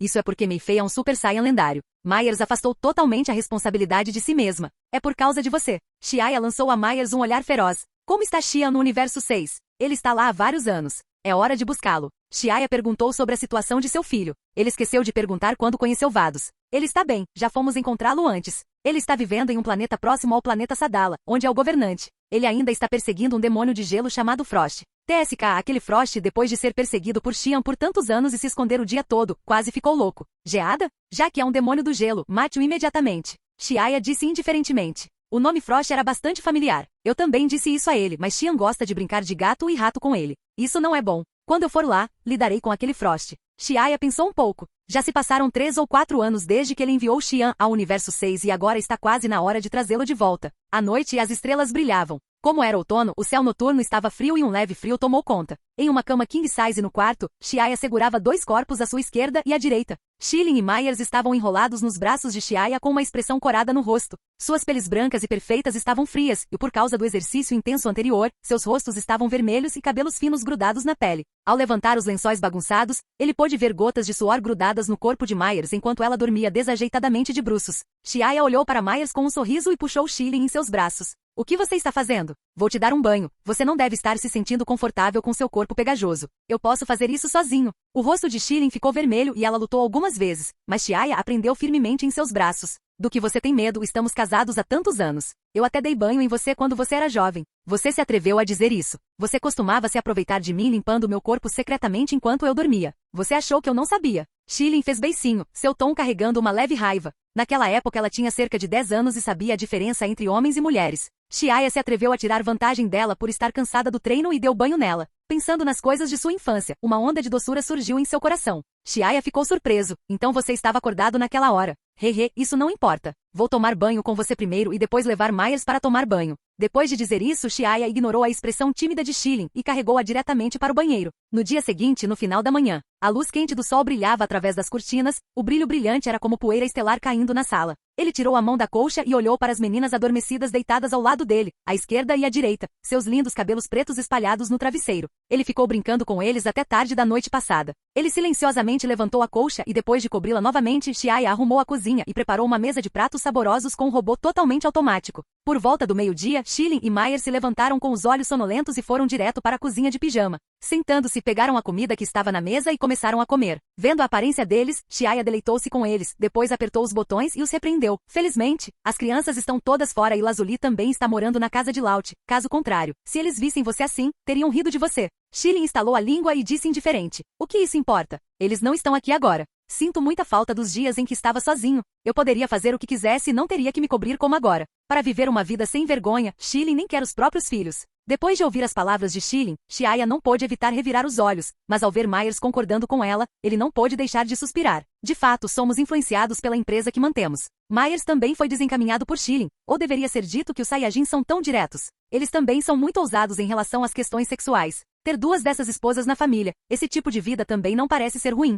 Isso é porque Mei Fei é um Super Saiyan lendário. Myers afastou totalmente a responsabilidade de si mesma. É por causa de você. Xiaya lançou a Myers um olhar feroz. Como está Xian no Universo 6? Ele está lá há vários anos. É hora de buscá-lo. Xiaya perguntou sobre a situação de seu filho. Ele esqueceu de perguntar quando conheceu Vados. Ele está bem, já fomos encontrá-lo antes. Ele está vivendo em um planeta próximo ao planeta Sadala, onde é o governante. Ele ainda está perseguindo um demônio de gelo chamado Frost. TSK, aquele Frost, depois de ser perseguido por Xian por tantos anos e se esconder o dia todo, quase ficou louco. Geada? Já que é um demônio do gelo, mate-o imediatamente. Xiaya disse indiferentemente. O nome Frost era bastante familiar. Eu também disse isso a ele, mas Xian gosta de brincar de gato e rato com ele. Isso não é bom. Quando eu for lá, lidarei com aquele Frost. Xiaya pensou um pouco. Já se passaram 3 ou 4 anos desde que ele enviou Xian ao Universo 6 e agora está quase na hora de trazê-lo de volta. À noite as estrelas brilhavam. Como era outono, o céu noturno estava frio e um leve frio tomou conta. Em uma cama king size no quarto, Xiaya segurava 2 corpos à sua esquerda e à direita. Schilling e Myers estavam enrolados nos braços de Xiaya com uma expressão corada no rosto. Suas peles brancas e perfeitas estavam frias, e por causa do exercício intenso anterior, seus rostos estavam vermelhos e cabelos finos grudados na pele. Ao levantar os lençóis bagunçados, ele pôde ver gotas de suor grudadas no corpo de Myers enquanto ela dormia desajeitadamente de bruços. Xiaya olhou para Myers com um sorriso e puxou Schilling em seus braços. O que você está fazendo? Vou te dar um banho. Você não deve estar se sentindo confortável com seu corpo pegajoso. Eu posso fazer isso sozinho. O rosto de Schilling ficou vermelho e ela lutou algumas vezes, mas Xiaya a prendeu firmemente em seus braços. Do que você tem medo? Estamos casados há tantos anos. Eu até dei banho em você quando você era jovem. Você se atreveu a dizer isso. Você costumava se aproveitar de mim limpando meu corpo secretamente enquanto eu dormia. Você achou que eu não sabia. Schilling fez beicinho, seu tom carregando uma leve raiva. Naquela época ela tinha cerca de 10 anos e sabia a diferença entre homens e mulheres. Xiaya se atreveu a tirar vantagem dela por estar cansada do treino e deu banho nela. Pensando nas coisas de sua infância, uma onda de doçura surgiu em seu coração. Xiaya ficou surpreso. Então você estava acordado naquela hora. Hehe, isso não importa. Vou tomar banho com você primeiro e depois levar Myers para tomar banho. Depois de dizer isso, Xiaya ignorou a expressão tímida de Schilling e carregou-a diretamente para o banheiro. No dia seguinte, no final da manhã, a luz quente do sol brilhava através das cortinas, o brilho brilhante era como poeira estelar caindo na sala. Ele tirou a mão da colcha e olhou para as meninas adormecidas deitadas ao lado dele, à esquerda e à direita, seus lindos cabelos pretos espalhados no travesseiro. Ele ficou brincando com eles até tarde da noite passada. Ele silenciosamente levantou a colcha e depois de cobri-la novamente, Xiaya arrumou a cozinha e preparou uma mesa de pratos saborosos com um robô totalmente automático. Por volta do meio-dia, Schilling e Myers se levantaram com os olhos sonolentos e foram direto para a cozinha de pijama. Sentando-se, pegaram a comida que estava na mesa e começaram a comer. Vendo a aparência deles, Xiaya deleitou-se com eles, depois apertou os botões e os repreendeu. Felizmente, as crianças estão todas fora e Lazuli também está morando na casa de Laut. Caso contrário, se eles vissem você assim, teriam rido de você. Schilling estalou a língua e disse indiferente. O que isso importa? Eles não estão aqui agora. Sinto muita falta dos dias em que estava sozinho. Eu poderia fazer o que quisesse e não teria que me cobrir como agora. Para viver uma vida sem vergonha, Schilling nem quer os próprios filhos. Depois de ouvir as palavras de Schilling, Xiaya não pôde evitar revirar os olhos, mas ao ver Myers concordando com ela, ele não pôde deixar de suspirar. De fato, somos influenciados pela empresa que mantemos. Myers também foi desencaminhado por Schilling, ou deveria ser dito que os Saiyajins são tão diretos. Eles também são muito ousados em relação às questões sexuais. Ter 2 dessas esposas na família, esse tipo de vida também não parece ser ruim.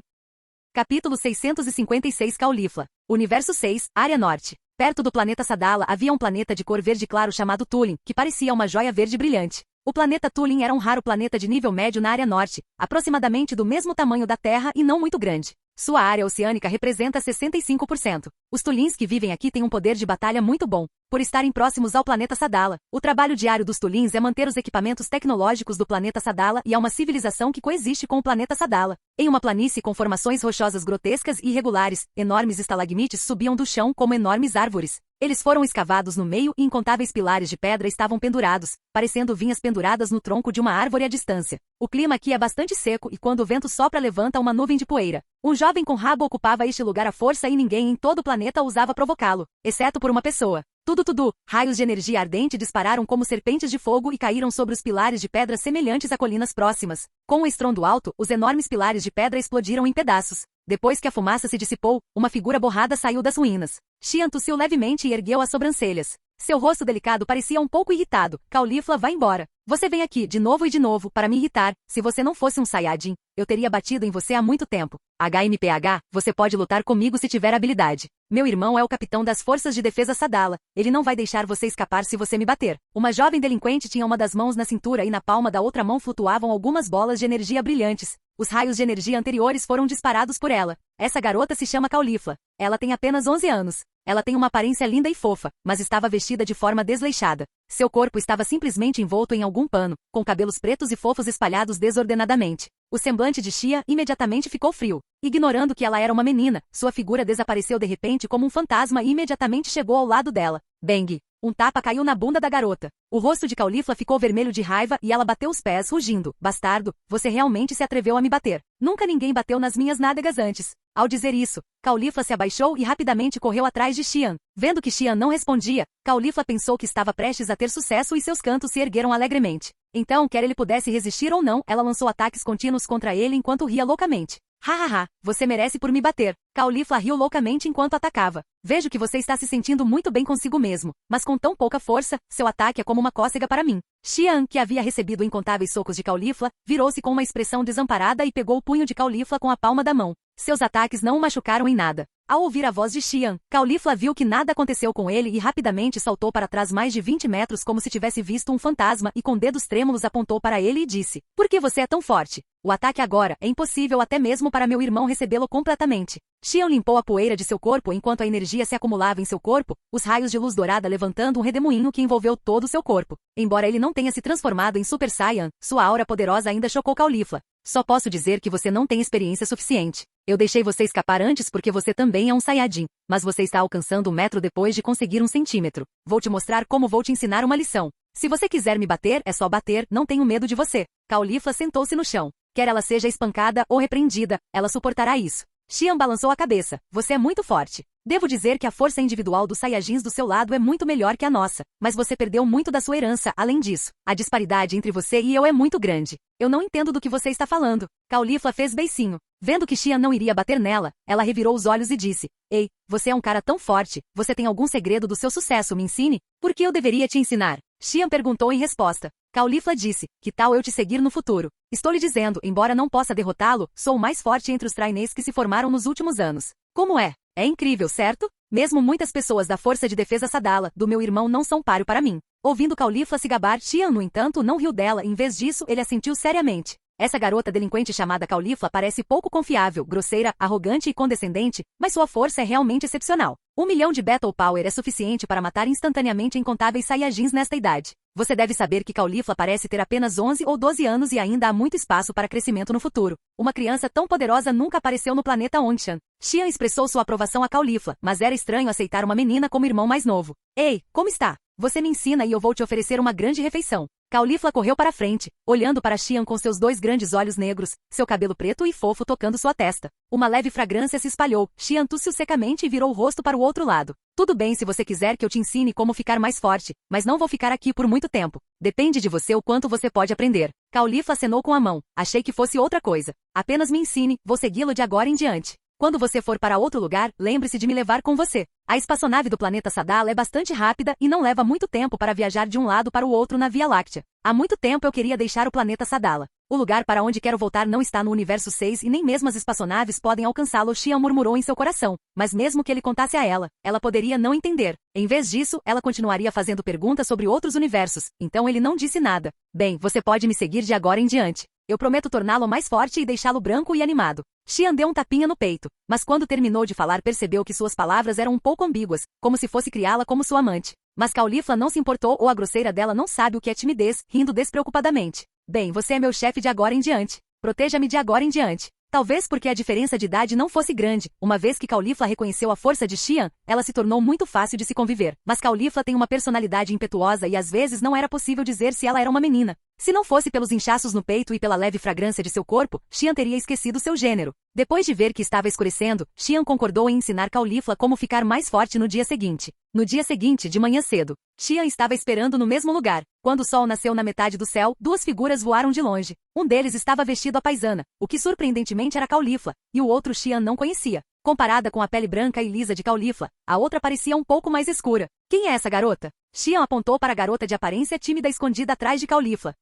Capítulo 656 Caulifla. Universo 6, Área Norte. Perto do planeta Sadala havia um planeta de cor verde claro chamado Tulin, que parecia uma joia verde brilhante. O planeta Tulin era um raro planeta de nível médio na área norte, aproximadamente do mesmo tamanho da Terra e não muito grande. Sua área oceânica representa 65%. Os Tulins que vivem aqui têm um poder de batalha muito bom. Por estarem próximos ao planeta Sadala, o trabalho diário dos Tulins é manter os equipamentos tecnológicos do planeta Sadala e há uma civilização que coexiste com o planeta Sadala. Em uma planície com formações rochosas grotescas e irregulares, enormes estalagmites subiam do chão como enormes árvores. Eles foram escavados no meio e incontáveis pilares de pedra estavam pendurados, parecendo vinhas penduradas no tronco de uma árvore à distância. O clima aqui é bastante seco e quando o vento sopra levanta uma nuvem de poeira. Um jovem com rabo ocupava este lugar à força e ninguém em todo o planeta ousava provocá-lo, exceto por uma pessoa. Tudo, raios de energia ardente dispararam como serpentes de fogo e caíram sobre os pilares de pedra semelhantes a colinas próximas. Com um estrondo alto, os enormes pilares de pedra explodiram em pedaços. Depois que a fumaça se dissipou, uma figura borrada saiu das ruínas. Xian tossiu levemente e ergueu as sobrancelhas. Seu rosto delicado parecia um pouco irritado. Caulifla, vá embora. Você vem aqui, de novo e de novo, para me irritar. Se você não fosse um Saiyajin, eu teria batido em você há muito tempo. HMPH, você pode lutar comigo se tiver habilidade. Meu irmão é o capitão das forças de defesa Sadala. Ele não vai deixar você escapar se você me bater. Uma jovem delinquente tinha uma das mãos na cintura e na palma da outra mão flutuavam algumas bolas de energia brilhantes. Os raios de energia anteriores foram disparados por ela. Essa garota se chama Caulifla. Ela tem apenas 11 anos. Ela tem uma aparência linda e fofa, mas estava vestida de forma desleixada. Seu corpo estava simplesmente envolto em algum pano, com cabelos pretos e fofos espalhados desordenadamente. O semblante de Xia imediatamente ficou frio. Ignorando que ela era uma menina, sua figura desapareceu de repente como um fantasma e imediatamente chegou ao lado dela. Bang! Um tapa caiu na bunda da garota. O rosto de Caulifla ficou vermelho de raiva e ela bateu os pés rugindo. Bastardo, você realmente se atreveu a me bater. Nunca ninguém bateu nas minhas nádegas antes. Ao dizer isso, Caulifla se abaixou e rapidamente correu atrás de Xian. Vendo que Xian não respondia, Caulifla pensou que estava prestes a ter sucesso e seus cantos se ergueram alegremente. Então, quer ele pudesse resistir ou não, ela lançou ataques contínuos contra ele enquanto ria loucamente. Hahaha, você merece por me bater. Caulifla riu loucamente enquanto atacava. Vejo que você está se sentindo muito bem consigo mesmo, mas com tão pouca força, seu ataque é como uma cócega para mim. Xian, que havia recebido incontáveis socos de Caulifla, virou-se com uma expressão desamparada e pegou o punho de Caulifla com a palma da mão. Seus ataques não o machucaram em nada. Ao ouvir a voz de Xian, Caulifla viu que nada aconteceu com ele e rapidamente saltou para trás mais de 20 metros como se tivesse visto um fantasma e com dedos trêmulos apontou para ele e disse: "Por que você é tão forte? O ataque agora é impossível até mesmo para meu irmão recebê-lo completamente." Xian limpou a poeira de seu corpo enquanto a energia se acumulava em seu corpo, os raios de luz dourada levantando um redemoinho que envolveu todo o seu corpo. Embora ele não tenha se transformado em Super Saiyan, sua aura poderosa ainda chocou Caulifla. "Só posso dizer que você não tem experiência suficiente. Eu deixei você escapar antes porque você também é um Saiyajin, mas você está alcançando 1 metro depois de conseguir 1 centímetro. Vou te mostrar como vou te ensinar uma lição. Se você quiser me bater, é só bater, não tenho medo de você." Caulifla sentou-se no chão. Quer ela seja espancada ou repreendida, ela suportará isso. Xian balançou a cabeça. "Você é muito forte. Devo dizer que a força individual dos Saiyajins do seu lado é muito melhor que a nossa, mas você perdeu muito da sua herança. Além disso, a disparidade entre você e eu é muito grande. Eu não entendo do que você está falando." Caulifla fez beicinho. Vendo que Xian não iria bater nela, ela revirou os olhos e disse: "Ei, você é um cara tão forte. Você tem algum segredo do seu sucesso? Me ensine? Por que eu deveria te ensinar?" Xian perguntou em resposta. Caulifla disse: "Que tal eu te seguir no futuro? Estou lhe dizendo, embora não possa derrotá-lo, sou o mais forte entre os trainees que se formaram nos últimos anos. Como é? É incrível, certo? Mesmo muitas pessoas da Força de Defesa Sadala, do meu irmão, não são páreo para mim." Ouvindo Caulifla se gabar, Xian, no entanto, não riu dela, em vez disso, ele assentiu seriamente. Essa garota delinquente chamada Caulifla parece pouco confiável, grosseira, arrogante e condescendente, mas sua força é realmente excepcional. 1 milhão de Battle Power é suficiente para matar instantaneamente incontáveis Saiyajins nesta idade. Você deve saber que Caulifla parece ter apenas 11 ou 12 anos e ainda há muito espaço para crescimento no futuro. Uma criança tão poderosa nunca apareceu no planeta Onshan. Xian expressou sua aprovação a Caulifla, mas era estranho aceitar uma menina como irmão mais novo. "Ei, como está? Você me ensina e eu vou te oferecer uma grande refeição." Caulifla correu para frente, olhando para Xian com seus 2 grandes olhos negros, seu cabelo preto e fofo tocando sua testa. Uma leve fragrância se espalhou. Xian tossiu secamente e virou o rosto para o outro lado. "Tudo bem se você quiser que eu te ensine como ficar mais forte, mas não vou ficar aqui por muito tempo. Depende de você o quanto você pode aprender." Caulifla acenou com a mão. "Achei que fosse outra coisa. Apenas me ensine, vou segui-lo de agora em diante. Quando você for para outro lugar, lembre-se de me levar com você. A espaçonave do planeta Sadala é bastante rápida e não leva muito tempo para viajar de um lado para o outro na Via Láctea. Há muito tempo eu queria deixar o planeta Sadala. O lugar para onde quero voltar não está no Universo 6 e nem mesmo as espaçonaves podem alcançá-lo." Xian murmurou em seu coração. Mas mesmo que ele contasse a ela poderia não entender. Em vez disso, ela continuaria fazendo perguntas sobre outros universos, então ele não disse nada. "Bem, você pode me seguir de agora em diante. Eu prometo torná-lo mais forte e deixá-lo branco e animado." Xian deu um tapinha no peito, mas quando terminou de falar percebeu que suas palavras eram um pouco ambíguas, como se fosse criá-la como sua amante. Mas Caulifla não se importou ou a grosseira dela não sabe o que é timidez, rindo despreocupadamente. "Bem, você é meu chefe de agora em diante. Proteja-me de agora em diante." Talvez porque a diferença de idade não fosse grande, uma vez que Caulifla reconheceu a força de Xian, ela se tornou muito fácil de se conviver. Mas Caulifla tem uma personalidade impetuosa e às vezes não era possível dizer se ela era uma menina. Se não fosse pelos inchaços no peito e pela leve fragrância de seu corpo, Xian teria esquecido seu gênero. Depois de ver que estava escurecendo, Xian concordou em ensinar Caulifla como ficar mais forte no dia seguinte. No dia seguinte, de manhã cedo, Xian estava esperando no mesmo lugar. Quando o sol nasceu na metade do céu, 2 figuras voaram de longe. Um deles estava vestido à paisana, o que surpreendentemente era Caulifla, e o outro Xian não conhecia. Comparada com a pele branca e lisa de Caulifla, a outra parecia um pouco mais escura. "Quem é essa garota?" Xian apontou para a garota de aparência tímida escondida atrás de Caulifla.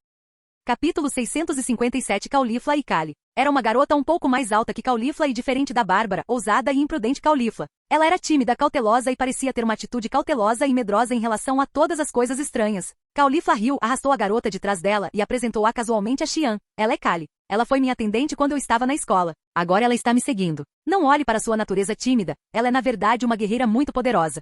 Capítulo 657. Caulifla e Kali. Era uma garota um pouco mais alta que Caulifla e diferente da bárbara, ousada e imprudente Caulifla. Ela era tímida, cautelosa e parecia ter uma atitude cautelosa e medrosa em relação a todas as coisas estranhas. Caulifla riu, arrastou a garota de trás dela e apresentou-a casualmente a Xian. "Ela é Kali. Ela foi minha atendente quando eu estava na escola. Agora ela está me seguindo. Não olhe para sua natureza tímida, ela é na verdade uma guerreira muito poderosa."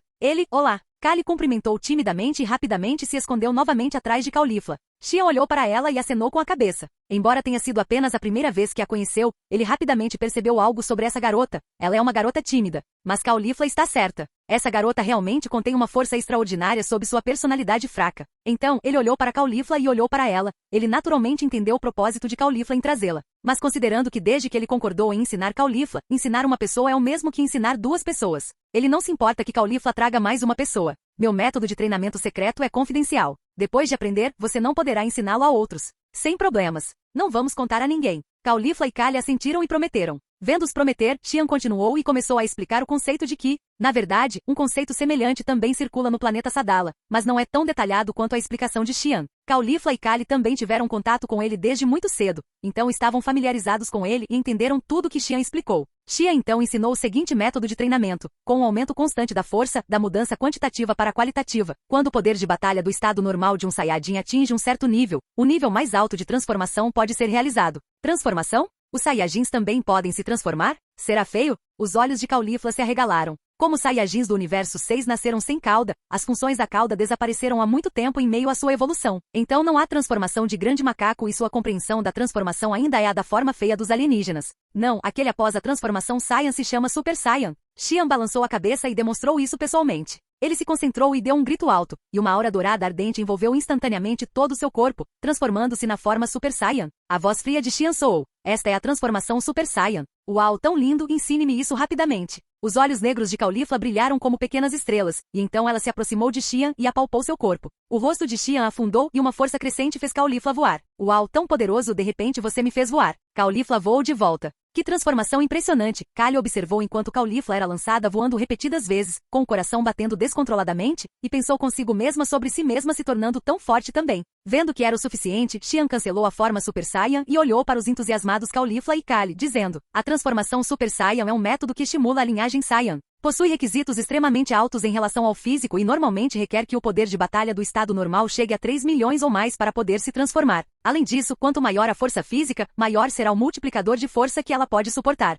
Olá. Kali cumprimentou timidamente e rapidamente se escondeu novamente atrás de Caulifla. Xian olhou para ela e acenou com a cabeça. Embora tenha sido apenas a primeira vez que a conheceu, ele rapidamente percebeu algo sobre essa garota. Ela é uma garota tímida. Mas Caulifla está certa. Essa garota realmente contém uma força extraordinária sob sua personalidade fraca. Então, ele olhou para Caulifla e olhou para ela. Ele naturalmente entendeu o propósito de Caulifla em trazê-la. Mas considerando que desde que ele concordou em ensinar Caulifla, ensinar uma pessoa é o mesmo que ensinar 2 pessoas. Ele não se importa que Caulifla traga mais uma pessoa. "Meu método de treinamento secreto é confidencial. Depois de aprender, você não poderá ensiná-lo a outros. Sem problemas. Não vamos contar a ninguém." Caulifla e Kali assentiram e prometeram. Vendo-os prometer, Xian continuou e começou a explicar o conceito de Ki. Na verdade, um conceito semelhante também circula no planeta Sadala, mas não é tão detalhado quanto a explicação de Xian. Caulifla e Kali também tiveram contato com ele desde muito cedo, então estavam familiarizados com ele e entenderam tudo que Xian explicou. Xian então ensinou o seguinte método de treinamento, com um aumento constante da força, da mudança quantitativa para qualitativa. Quando o poder de batalha do estado normal de um Saiyajin atinge um certo nível, o nível mais alto de transformação pode ser realizado. Transformação? Os Saiyajins também podem se transformar? Será feio? Os olhos de Caulifla se arregalaram. Como os Saiyajins do Universo 6 nasceram sem cauda, as funções da cauda desapareceram há muito tempo em meio à sua evolução. Então não há transformação de grande macaco e sua compreensão da transformação ainda é a da forma feia dos alienígenas. Não, aquele após a transformação Saiyan se chama Super Saiyan. Xian balançou a cabeça e demonstrou isso pessoalmente. Ele se concentrou e deu um grito alto, e uma aura dourada ardente envolveu instantaneamente todo o seu corpo, transformando-se na forma Super Saiyan. A voz fria de Xian soou. Esta é a transformação Super Saiyan. Uau, tão lindo, ensine-me isso rapidamente. Os olhos negros de Caulifla brilharam como pequenas estrelas, e então ela se aproximou de Xian e apalpou seu corpo. O rosto de Xian afundou e uma força crescente fez Caulifla voar. Uau, tão poderoso, de repente você me fez voar. Caulifla voou de volta. Que transformação impressionante! Kali observou enquanto Caulifla era lançada voando repetidas vezes, com o coração batendo descontroladamente, e pensou consigo mesma sobre si mesma se tornando tão forte também. Vendo que era o suficiente, Xian cancelou a forma Super Saiyan e olhou para os entusiasmados Caulifla e Kali, dizendo: a transformação Super Saiyan é um método que estimula a linhagem Saiyan. Possui requisitos extremamente altos em relação ao físico e normalmente requer que o poder de batalha do estado normal chegue a 3 milhões ou mais para poder se transformar. Além disso, quanto maior a força física, maior será o multiplicador de força que ela pode suportar.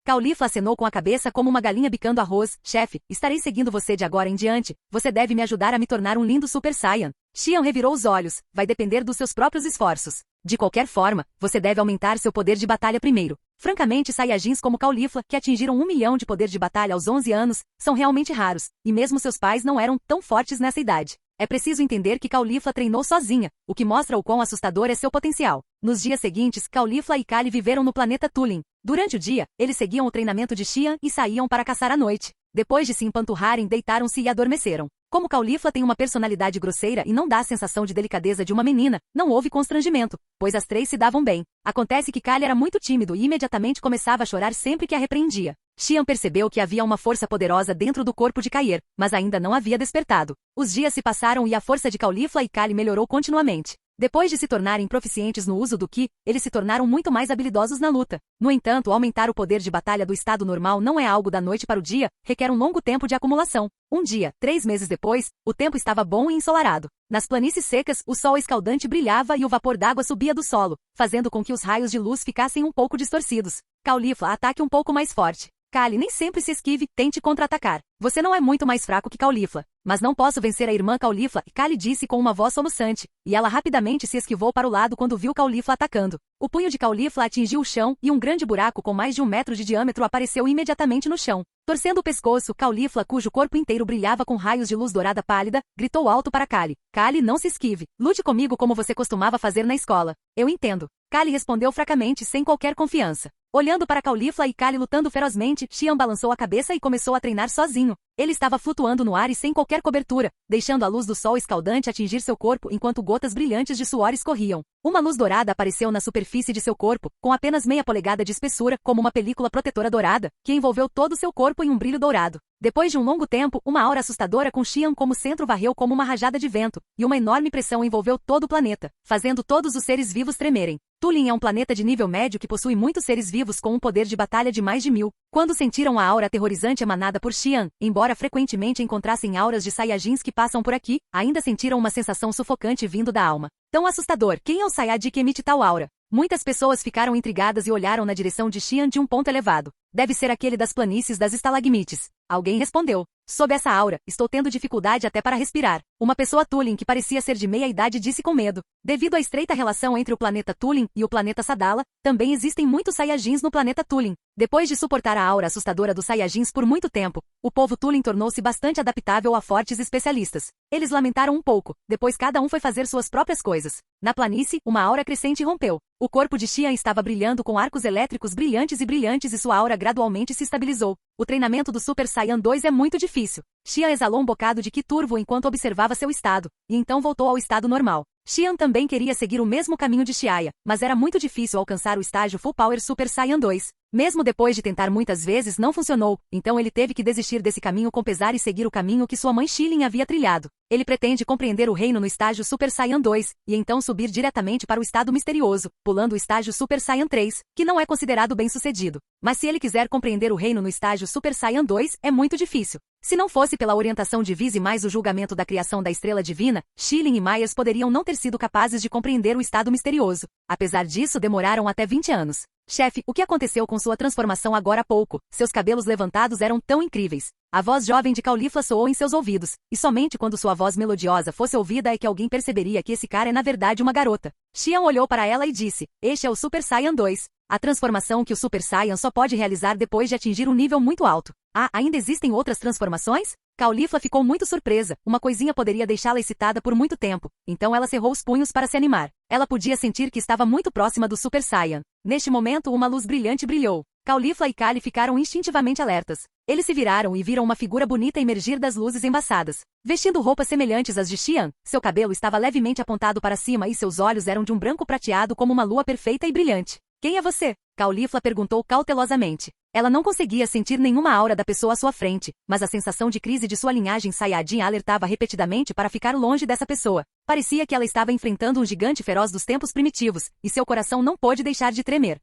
Caulifla acenou com a cabeça como uma galinha bicando arroz. Chefe, estarei seguindo você de agora em diante. Você deve me ajudar a me tornar um lindo Super Saiyan. Xian revirou os olhos. Vai depender dos seus próprios esforços. De qualquer forma, você deve aumentar seu poder de batalha primeiro. Francamente, Saiyajins como Caulifla, que atingiram 1 milhão de poder de batalha aos 11 anos, são realmente raros, e mesmo seus pais não eram tão fortes nessa idade. É preciso entender que Caulifla treinou sozinha, o que mostra o quão assustador é seu potencial. Nos dias seguintes, Caulifla e Kali viveram no planeta Tulin. Durante o dia, eles seguiam o treinamento de Xian e saíam para caçar à noite. Depois de se empanturrarem, deitaram-se e adormeceram. Como Caulifla tem uma personalidade grosseira e não dá a sensação de delicadeza de uma menina, não houve constrangimento, pois as três se davam bem. Acontece que Kali era muito tímido e imediatamente começava a chorar sempre que a repreendia. Xian percebeu que havia uma força poderosa dentro do corpo de Kair, mas ainda não havia despertado. Os dias se passaram e a força de Caulifla e Kali melhorou continuamente. Depois de se tornarem proficientes no uso do Ki, eles se tornaram muito mais habilidosos na luta. No entanto, aumentar o poder de batalha do estado normal não é algo da noite para o dia, requer um longo tempo de acumulação. Um dia, 3 meses depois, o tempo estava bom e ensolarado. Nas planícies secas, o sol escaldante brilhava e o vapor d'água subia do solo, fazendo com que os raios de luz ficassem um pouco distorcidos. Caulifla, ataque um pouco mais forte. Kali, nem sempre se esquive, tente contra-atacar. Você não é muito mais fraco que Caulifla. Mas não posso vencer a irmã Caulifla, Kali disse com uma voz soluçante, e ela rapidamente se esquivou para o lado quando viu Caulifla atacando. O punho de Caulifla atingiu o chão, e um grande buraco com mais de 1 metro de diâmetro apareceu imediatamente no chão. Torcendo o pescoço, Caulifla, cujo corpo inteiro brilhava com raios de luz dourada pálida, gritou alto para Kali. Kali, não se esquive. Lute comigo como você costumava fazer na escola. Eu entendo. Kali respondeu fracamente, sem qualquer confiança. Olhando para Caulifla e Kali lutando ferozmente, Xian balançou a cabeça e começou a treinar sozinho. Ele estava flutuando no ar e sem qualquer cobertura, deixando a luz do sol escaldante atingir seu corpo enquanto gotas brilhantes de suor escorriam. Uma luz dourada apareceu na superfície de seu corpo, com apenas meia polegada de espessura, como uma película protetora dourada, que envolveu todo o seu corpo em um brilho dourado. Depois de um longo tempo, uma aura assustadora com Xian como centro varreu como uma rajada de vento, e uma enorme pressão envolveu todo o planeta, fazendo todos os seres vivos tremerem. Tulin é um planeta de nível médio que possui muitos seres vivos com um poder de batalha de mais de 1000. Quando sentiram a aura aterrorizante emanada por Xian, embora frequentemente encontrassem auras de Saiyajins que passam por aqui, ainda sentiram uma sensação sufocante vindo da alma. Tão assustador, quem é o Saiyajin que emite tal aura? Muitas pessoas ficaram intrigadas e olharam na direção de Xian de um ponto elevado. Deve ser aquele das planícies das estalagmites. Alguém respondeu. Sob essa aura, estou tendo dificuldade até para respirar. Uma pessoa Tulin que parecia ser de meia idade disse com medo. Devido à estreita relação entre o planeta Tulin e o planeta Sadala, também existem muitos Saiyajins no planeta Tulin. Depois de suportar a aura assustadora dos Saiyajins por muito tempo, o povo Tulin tornou-se bastante adaptável a fortes especialistas. Eles lamentaram um pouco, depois cada um foi fazer suas próprias coisas. Na planície, uma aura crescente rompeu. O corpo de Xian estava brilhando com arcos elétricos brilhantes e sua aura gradualmente se estabilizou. O treinamento do Super Saiyan 2 é muito difícil. Xian exalou um bocado de Ki turvo enquanto observava seu estado, e então voltou ao estado normal. Xian também queria seguir o mesmo caminho de Xiaya, mas era muito difícil alcançar o estágio Full Power Super Saiyan 2. Mesmo depois de tentar muitas vezes não funcionou, então ele teve que desistir desse caminho com pesar e seguir o caminho que sua mãe Shilin havia trilhado. Ele pretende compreender o reino no estágio Super Saiyan 2, e então subir diretamente para o estado misterioso, pulando o estágio Super Saiyan 3, que não é considerado bem-sucedido. Mas se ele quiser compreender o reino no estágio Super Saiyan 2, é muito difícil. Se não fosse pela orientação de Whis e mais o julgamento da criação da estrela divina, Shilin e Myers poderiam não ter sido capazes de compreender o estado misterioso. Apesar disso, demoraram até 20 anos. Chefe, o que aconteceu com sua transformação agora há pouco? Seus cabelos levantados eram tão incríveis. A voz jovem de Caulifla soou em seus ouvidos, e somente quando sua voz melodiosa fosse ouvida é que alguém perceberia que esse cara é na verdade uma garota. Xian olhou para ela e disse, este é o Super Saiyan 2. A transformação que o Super Saiyan só pode realizar depois de atingir um nível muito alto. Ah, ainda existem outras transformações? Caulifla ficou muito surpresa, uma coisinha poderia deixá-la excitada por muito tempo, então ela cerrou os punhos para se animar. Ela podia sentir que estava muito próxima do Super Saiyan. Neste momento uma luz brilhante brilhou. Caulifla e Kali ficaram instintivamente alertas. Eles se viraram e viram uma figura bonita emergir das luzes embaçadas. Vestindo roupas semelhantes às de Xian, seu cabelo estava levemente apontado para cima e seus olhos eram de um branco prateado como uma lua perfeita e brilhante. Quem é você? Caulifla perguntou cautelosamente. Ela não conseguia sentir nenhuma aura da pessoa à sua frente, mas a sensação de crise de sua linhagem Saiyajin a alertava repetidamente para ficar longe dessa pessoa. Parecia que ela estava enfrentando um gigante feroz dos tempos primitivos, e seu coração não pôde deixar de tremer.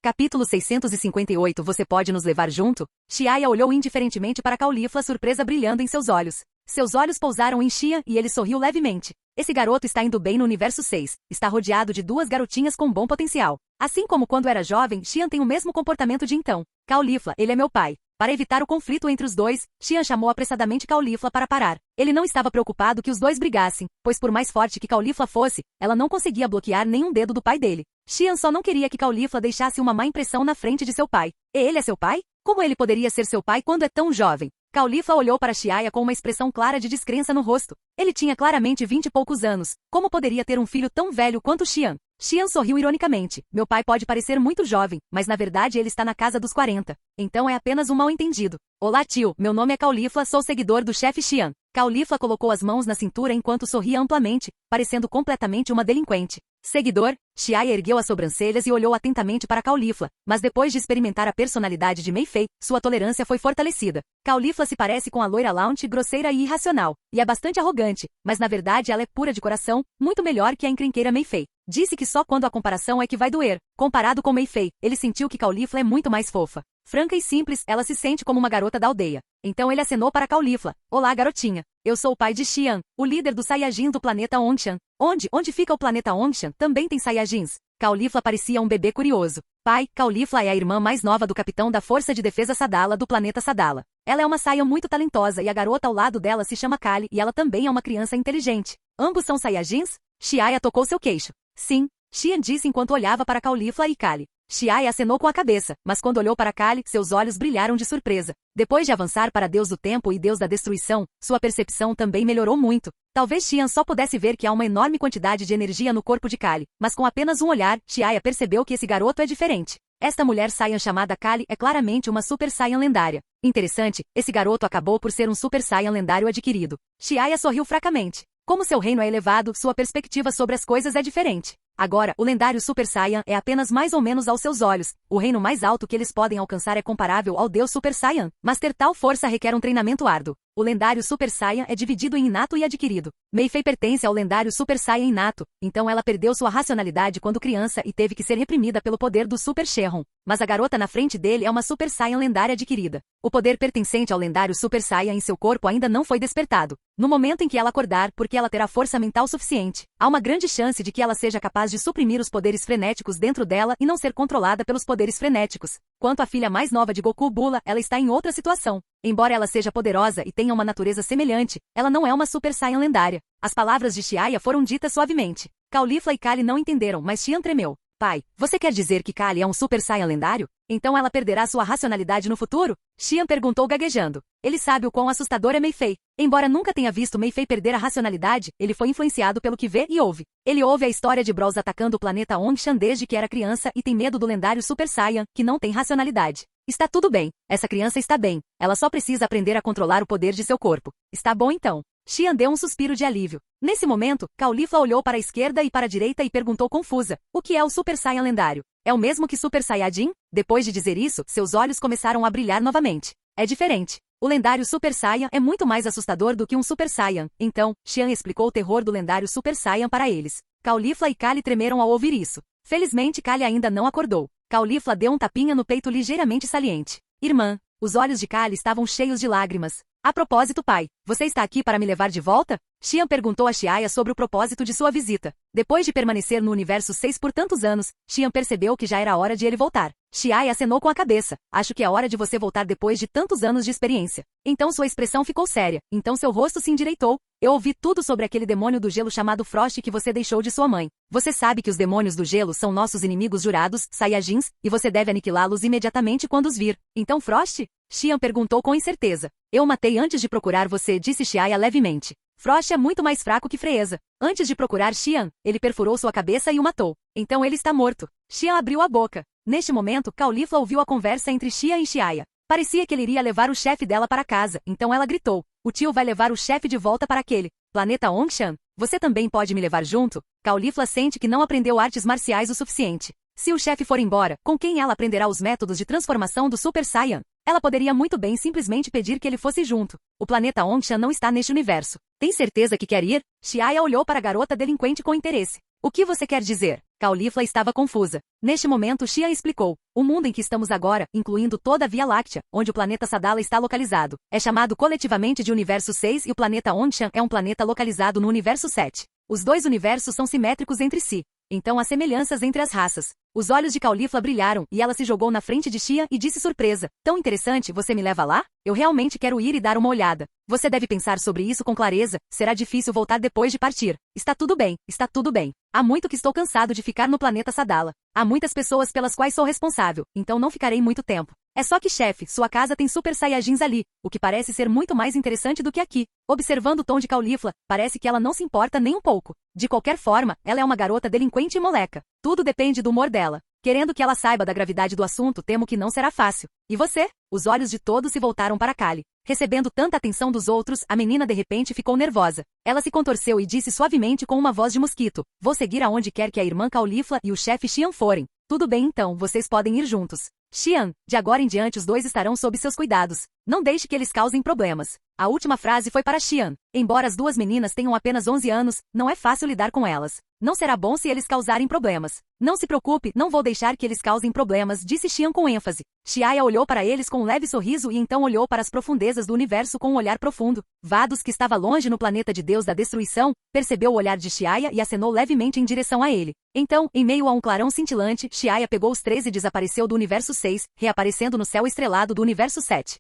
Capítulo 658 Você pode nos levar junto? Xiaya olhou indiferentemente para Caulifla, surpresa brilhando em seus olhos. Seus olhos pousaram em Xian e ele sorriu levemente. Esse garoto está indo bem no universo 6. Está rodeado de duas garotinhas com bom potencial. Assim como quando era jovem, Xian tem o mesmo comportamento de então. Caulifla, ele é meu pai. Para evitar o conflito entre os dois, Xian chamou apressadamente Caulifla para parar. Ele não estava preocupado que os dois brigassem, pois por mais forte que Caulifla fosse, ela não conseguia bloquear nenhum dedo do pai dele. Xian só não queria que Caulifla deixasse uma má impressão na frente de seu pai. E ele é seu pai? Como ele poderia ser seu pai quando é tão jovem? Caulifla olhou para Xiaya com uma expressão clara de descrença no rosto. Ele tinha claramente 20 e poucos anos. Como poderia ter um filho tão velho quanto Xian? Xian sorriu ironicamente. Meu pai pode parecer muito jovem, mas na verdade ele está na casa dos 40. Então é apenas um mal-entendido. Olá tio, meu nome é Caulifla, sou seguidor do chefe Xian. Caulifla colocou as mãos na cintura enquanto sorria amplamente, parecendo completamente uma delinquente. Seguidor? Xiaya ergueu as sobrancelhas e olhou atentamente para Caulifla, mas depois de experimentar a personalidade de Mei Fei, sua tolerância foi fortalecida. Caulifla se parece com a loira Launch, grosseira e irracional, e é bastante arrogante, mas na verdade ela é pura de coração, muito melhor que a encrenqueira Mei Fei. Disse que só quando a comparação é que vai doer. Comparado com Mei Fei, ele sentiu que Caulifla é muito mais fofa. Franca e simples, ela se sente como uma garota da aldeia. Então ele acenou para Caulifla. Olá, garotinha. Eu sou o pai de Xian, o líder dos Saiyajins do planeta Ongshan. Onde fica o planeta Ongshan? Também tem Saiyajins. Caulifla parecia um bebê curioso. Pai, Caulifla é a irmã mais nova do capitão da Força de Defesa Sadala do planeta Sadala. Ela é uma Saiyan muito talentosa e a garota ao lado dela se chama Kali e ela também é uma criança inteligente. Ambos são Saiyajins? Xiaya tocou seu queixo. Sim, Xian disse enquanto olhava para Caulifla e Kali. Xiaya acenou com a cabeça, mas quando olhou para Kali, seus olhos brilharam de surpresa. Depois de avançar para Deus do Tempo e Deus da Destruição, sua percepção também melhorou muito. Talvez Xian só pudesse ver que há uma enorme quantidade de energia no corpo de Kali, mas com apenas um olhar, Xiaya percebeu que esse garoto é diferente. Esta mulher Saiyan chamada Kali é claramente uma Super Saiyan lendária. Interessante, esse garoto acabou por ser um Super Saiyan lendário adquirido. Xiaya sorriu fracamente. Como seu reino é elevado, sua perspectiva sobre as coisas é diferente. Agora, o lendário Super Saiyan é apenas mais ou menos aos seus olhos. O reino mais alto que eles podem alcançar é comparável ao Deus Super Saiyan, mas ter tal força requer um treinamento árduo. O lendário Super Saiyan é dividido em inato e adquirido. Mei Fei pertence ao lendário Super Saiyan inato, então ela perdeu sua racionalidade quando criança e teve que ser reprimida pelo poder do Super Shenron. Mas a garota na frente dele é uma Super Saiyan lendária adquirida. O poder pertencente ao lendário Super Saiyan em seu corpo ainda não foi despertado. No momento em que ela acordar, porque ela terá força mental suficiente, há uma grande chance de que ela seja capaz de suprimir os poderes frenéticos dentro dela e não ser controlada pelos poderes frenéticos. Quanto à filha mais nova de Goku Bula, ela está em outra situação. Embora ela seja poderosa e tenha uma natureza semelhante, ela não é uma Super Saiyan lendária. As palavras de Xiaya foram ditas suavemente. Caulifla e Kali não entenderam, mas Xian tremeu. Pai, você quer dizer que Kali é um Super Saiyan lendário? Então ela perderá sua racionalidade no futuro? Xian perguntou gaguejando. Ele sabe o quão assustador é Mei Fei. Embora nunca tenha visto Mei Fei perder a racionalidade, ele foi influenciado pelo que vê e ouve. Ele ouve a história de Brawls atacando o planeta Ongshan desde que era criança e tem medo do lendário Super Saiyan, que não tem racionalidade. Está tudo bem. Essa criança está bem. Ela só precisa aprender a controlar o poder de seu corpo. Está bom então. Xian deu um suspiro de alívio. Nesse momento, Caulifla olhou para a esquerda e para a direita e perguntou confusa: o que é o Super Saiyan lendário? É o mesmo que Super Saiyajin? Depois de dizer isso, seus olhos começaram a brilhar novamente. É diferente. O lendário Super Saiyan é muito mais assustador do que um Super Saiyan. Então, Xian explicou o terror do lendário Super Saiyan para eles. Caulifla e Kali tremeram ao ouvir isso. Felizmente Kali ainda não acordou. Caulifla deu um tapinha no peito ligeiramente saliente. Irmã. Os olhos de Kali estavam cheios de lágrimas. A propósito, pai, você está aqui para me levar de volta? Xian perguntou a Xiaya sobre o propósito de sua visita. Depois de permanecer no universo 6 por tantos anos, Xian percebeu que já era hora de ele voltar. Xiaya acenou com a cabeça. Acho que é hora de você voltar depois de tantos anos de experiência. Então sua expressão ficou séria. Então seu rosto se endireitou. Eu ouvi tudo sobre aquele demônio do gelo chamado Frost que você deixou de sua mãe. Você sabe que os demônios do gelo são nossos inimigos jurados, Saiyajins, e você deve aniquilá-los imediatamente quando os vir. Então Frost? Xian perguntou com incerteza. Eu o matei antes de procurar você, disse Xiaya levemente. Frost é muito mais fraco que Freeza. Antes de procurar Xian, ele perfurou sua cabeça e o matou. Então ele está morto. Xian abriu a boca. Neste momento, Caulifla ouviu a conversa entre Xian e Xiaya. Parecia que ele iria levar o chefe dela para casa, então ela gritou. O tio vai levar o chefe de volta para aquele planeta Ongshan? Você também pode me levar junto? Caulifla sente que não aprendeu artes marciais o suficiente. Se o chefe for embora, com quem ela aprenderá os métodos de transformação do Super Saiyan? Ela poderia muito bem simplesmente pedir que ele fosse junto. O planeta Ongshan não está neste universo. Tem certeza que quer ir? Xiaya olhou para a garota delinquente com interesse. O que você quer dizer? Caulifla estava confusa. Neste momento Xian explicou. O mundo em que estamos agora, incluindo toda a Via Láctea, onde o planeta Sadala está localizado, é chamado coletivamente de Universo 6 e o planeta Ongshan é um planeta localizado no Universo 7. Os dois universos são simétricos entre si. Então há semelhanças entre as raças. Os olhos de Caulifla brilharam e ela se jogou na frente de Xian e disse surpresa. Tão interessante, você me leva lá? Eu realmente quero ir e dar uma olhada. Você deve pensar sobre isso com clareza, será difícil voltar depois de partir. Está tudo bem, está tudo bem. Há muito que estou cansado de ficar no planeta Sadala. Há muitas pessoas pelas quais sou responsável, então não ficarei muito tempo. É só que, chefe, sua casa tem Super Saiyajins ali, o que parece ser muito mais interessante do que aqui. Observando o tom de Caulifla, parece que ela não se importa nem um pouco. De qualquer forma, ela é uma garota delinquente e moleca. Tudo depende do humor dela. Querendo que ela saiba da gravidade do assunto, temo que não será fácil. E você? Os olhos de todos se voltaram para Kali. Recebendo tanta atenção dos outros, a menina de repente ficou nervosa. Ela se contorceu e disse suavemente com uma voz de mosquito. Vou seguir aonde quer que a irmã Caulifla e o chefe Xian forem. Tudo bem então, vocês podem ir juntos. Xian, de agora em diante os dois estarão sob seus cuidados. Não deixe que eles causem problemas. A última frase foi para Xian. Embora as duas meninas tenham apenas 11 anos, não é fácil lidar com elas. Não será bom se eles causarem problemas. Não se preocupe, não vou deixar que eles causem problemas, disse Xian com ênfase. Xiaya olhou para eles com um leve sorriso e então olhou para as profundezas do universo com um olhar profundo. Vados, que estava longe no planeta de Deus da Destruição, percebeu o olhar de Xiaya e acenou levemente em direção a ele. Então, em meio a um clarão cintilante, Xiaya pegou os 13 e desapareceu do universo 6, reaparecendo no céu estrelado do universo 7.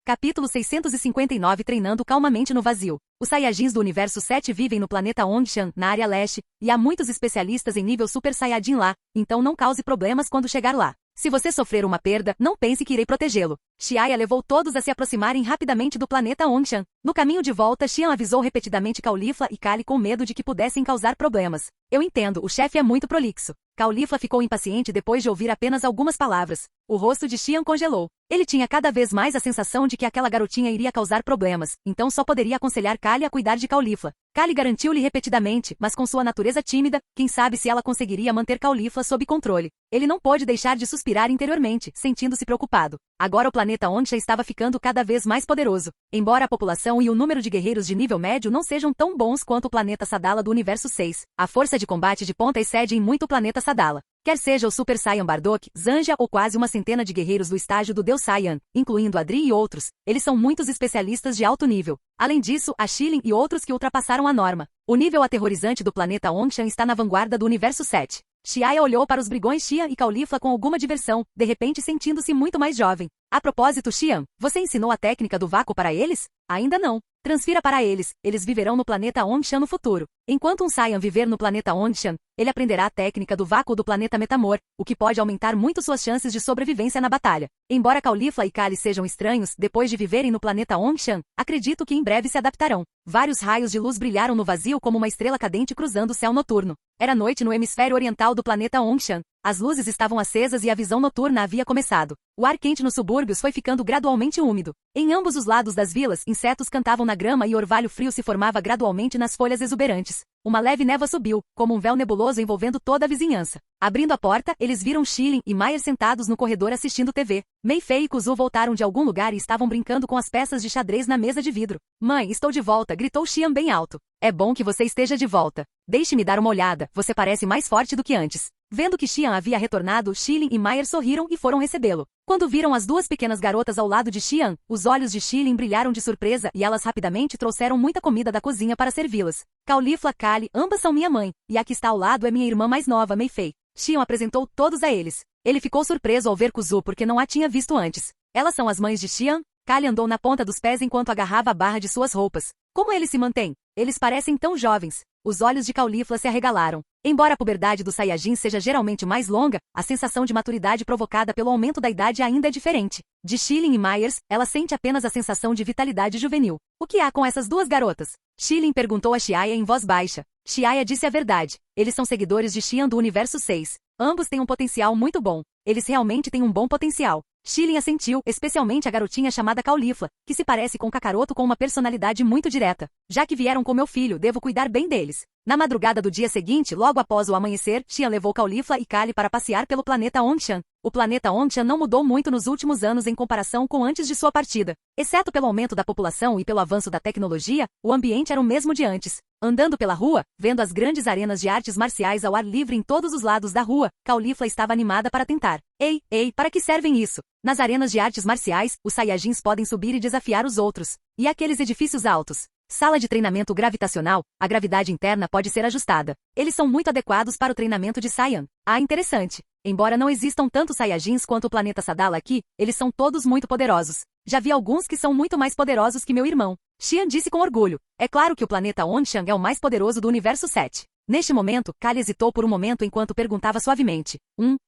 Capítulo 659 Treinando calmamente no vazio. Os Saiyajins do Universo 7 vivem no planeta Ongshan, na área leste, e há muitos especialistas em nível Super Saiyajin lá, então não cause problemas quando chegar lá. Se você sofrer uma perda, não pense que irei protegê-lo. Xiaya levou todos a se aproximarem rapidamente do planeta Ongshan. No caminho de volta, Xian avisou repetidamente Caulifla e Kali com medo de que pudessem causar problemas. Eu entendo, o chefe é muito prolixo. Caulifla ficou impaciente depois de ouvir apenas algumas palavras. O rosto de Xian congelou. Ele tinha cada vez mais a sensação de que aquela garotinha iria causar problemas, então só poderia aconselhar Kali a cuidar de Caulifla. Kali garantiu-lhe repetidamente, mas com sua natureza tímida, quem sabe se ela conseguiria manter Caulifla sob controle. Ele não pôde deixar de suspirar interiormente, sentindo-se preocupado. Agora o planeta Ongshan estava ficando cada vez mais poderoso. Embora a população e o número de guerreiros de nível médio não sejam tão bons quanto o planeta Sadala do Universo 6, a força de combate de ponta excede em muito o planeta Sadala. Quer seja o Super Saiyan Bardock, Zanja ou quase uma centena de guerreiros do estágio do Deus Saiyan, incluindo Adri e outros, eles são muitos especialistas de alto nível. Além disso, há Shilin e outros que ultrapassaram a norma. O nível aterrorizante do planeta Ongshan está na vanguarda do Universo 7. Xiaya olhou para os brigões Xian e Caulifla com alguma diversão, de repente sentindo-se muito mais jovem. A propósito, Xian, você ensinou a técnica do vácuo para eles? Ainda não. Transfira para eles viverão no planeta Ongshan no futuro. Enquanto um Saiyan viver no planeta Ongshan, ele aprenderá a técnica do vácuo do planeta Metamor, o que pode aumentar muito suas chances de sobrevivência na batalha. Embora Caulifla e Kali sejam estranhos, depois de viverem no planeta Ongshan, acredito que em breve se adaptarão. Vários raios de luz brilharam no vazio como uma estrela cadente cruzando o céu noturno. Era noite no hemisfério oriental do planeta Ongshan. As luzes estavam acesas e a visão noturna havia começado. O ar quente nos subúrbios foi ficando gradualmente úmido. Em ambos os lados das vilas, insetos cantavam na grama e orvalho frio se formava gradualmente nas folhas exuberantes. Uma leve névoa subiu, como um véu nebuloso envolvendo toda a vizinhança. Abrindo a porta, eles viram Shilin e Meyer sentados no corredor assistindo TV. Mei-Fei e Kuzu voltaram de algum lugar e estavam brincando com as peças de xadrez na mesa de vidro. Mãe, estou de volta, gritou Xian bem alto. É bom que você esteja de volta. Deixe-me dar uma olhada, você parece mais forte do que antes. Vendo que Xian havia retornado, Shilin e Meyer sorriram e foram recebê-lo. Quando viram as duas pequenas garotas ao lado de Xian, os olhos de Shilin brilharam de surpresa e elas rapidamente trouxeram muita comida da cozinha para servi-las. Caulifla, Kali, ambas são minha mãe, e a que está ao lado é minha irmã mais nova, Mei-Fei. Xian apresentou todos a eles. Ele ficou surpreso ao ver Kuzu porque não a tinha visto antes. Elas são as mães de Xian? Kali andou na ponta dos pés enquanto agarrava a barra de suas roupas. Como eles se mantêm? Eles parecem tão jovens. Os olhos de Caulifla se arregalaram. Embora a puberdade do Saiyajin seja geralmente mais longa, a sensação de maturidade provocada pelo aumento da idade ainda é diferente. De Shilin e Myers, ela sente apenas a sensação de vitalidade juvenil. O que há com essas duas garotas? Shilin perguntou a Xiaya em voz baixa. Xiaya disse a verdade. Eles são seguidores de Xian do Universo 6. Ambos têm um potencial muito bom. Eles realmente têm um bom potencial. Shilin assentiu, especialmente a garotinha chamada Caulifla, que se parece com Kakaroto com uma personalidade muito direta. Já que vieram com meu filho, devo cuidar bem deles. Na madrugada do dia seguinte, logo após o amanhecer, Xian levou Caulifla e Kali para passear pelo planeta Ongshan. O planeta Ongshan não mudou muito nos últimos anos em comparação com antes de sua partida. Exceto pelo aumento da população e pelo avanço da tecnologia, o ambiente era o mesmo de antes. Andando pela rua, vendo as grandes arenas de artes marciais ao ar livre em todos os lados da rua, Caulifla estava animada para tentar. Ei, para que servem isso? Nas arenas de artes marciais, os Saiyajins podem subir e desafiar os outros. E aqueles edifícios altos? Sala de treinamento gravitacional, a gravidade interna pode ser ajustada. Eles são muito adequados para o treinamento de Saiyan. Interessante. Embora não existam tantos Saiyajins quanto o planeta Sadala aqui, eles são todos muito poderosos. Já vi alguns que são muito mais poderosos que meu irmão. Xian disse com orgulho. É claro que o planeta Ongshan é o mais poderoso do Universo 7. Neste momento, Kali hesitou por um momento enquanto perguntava suavemente.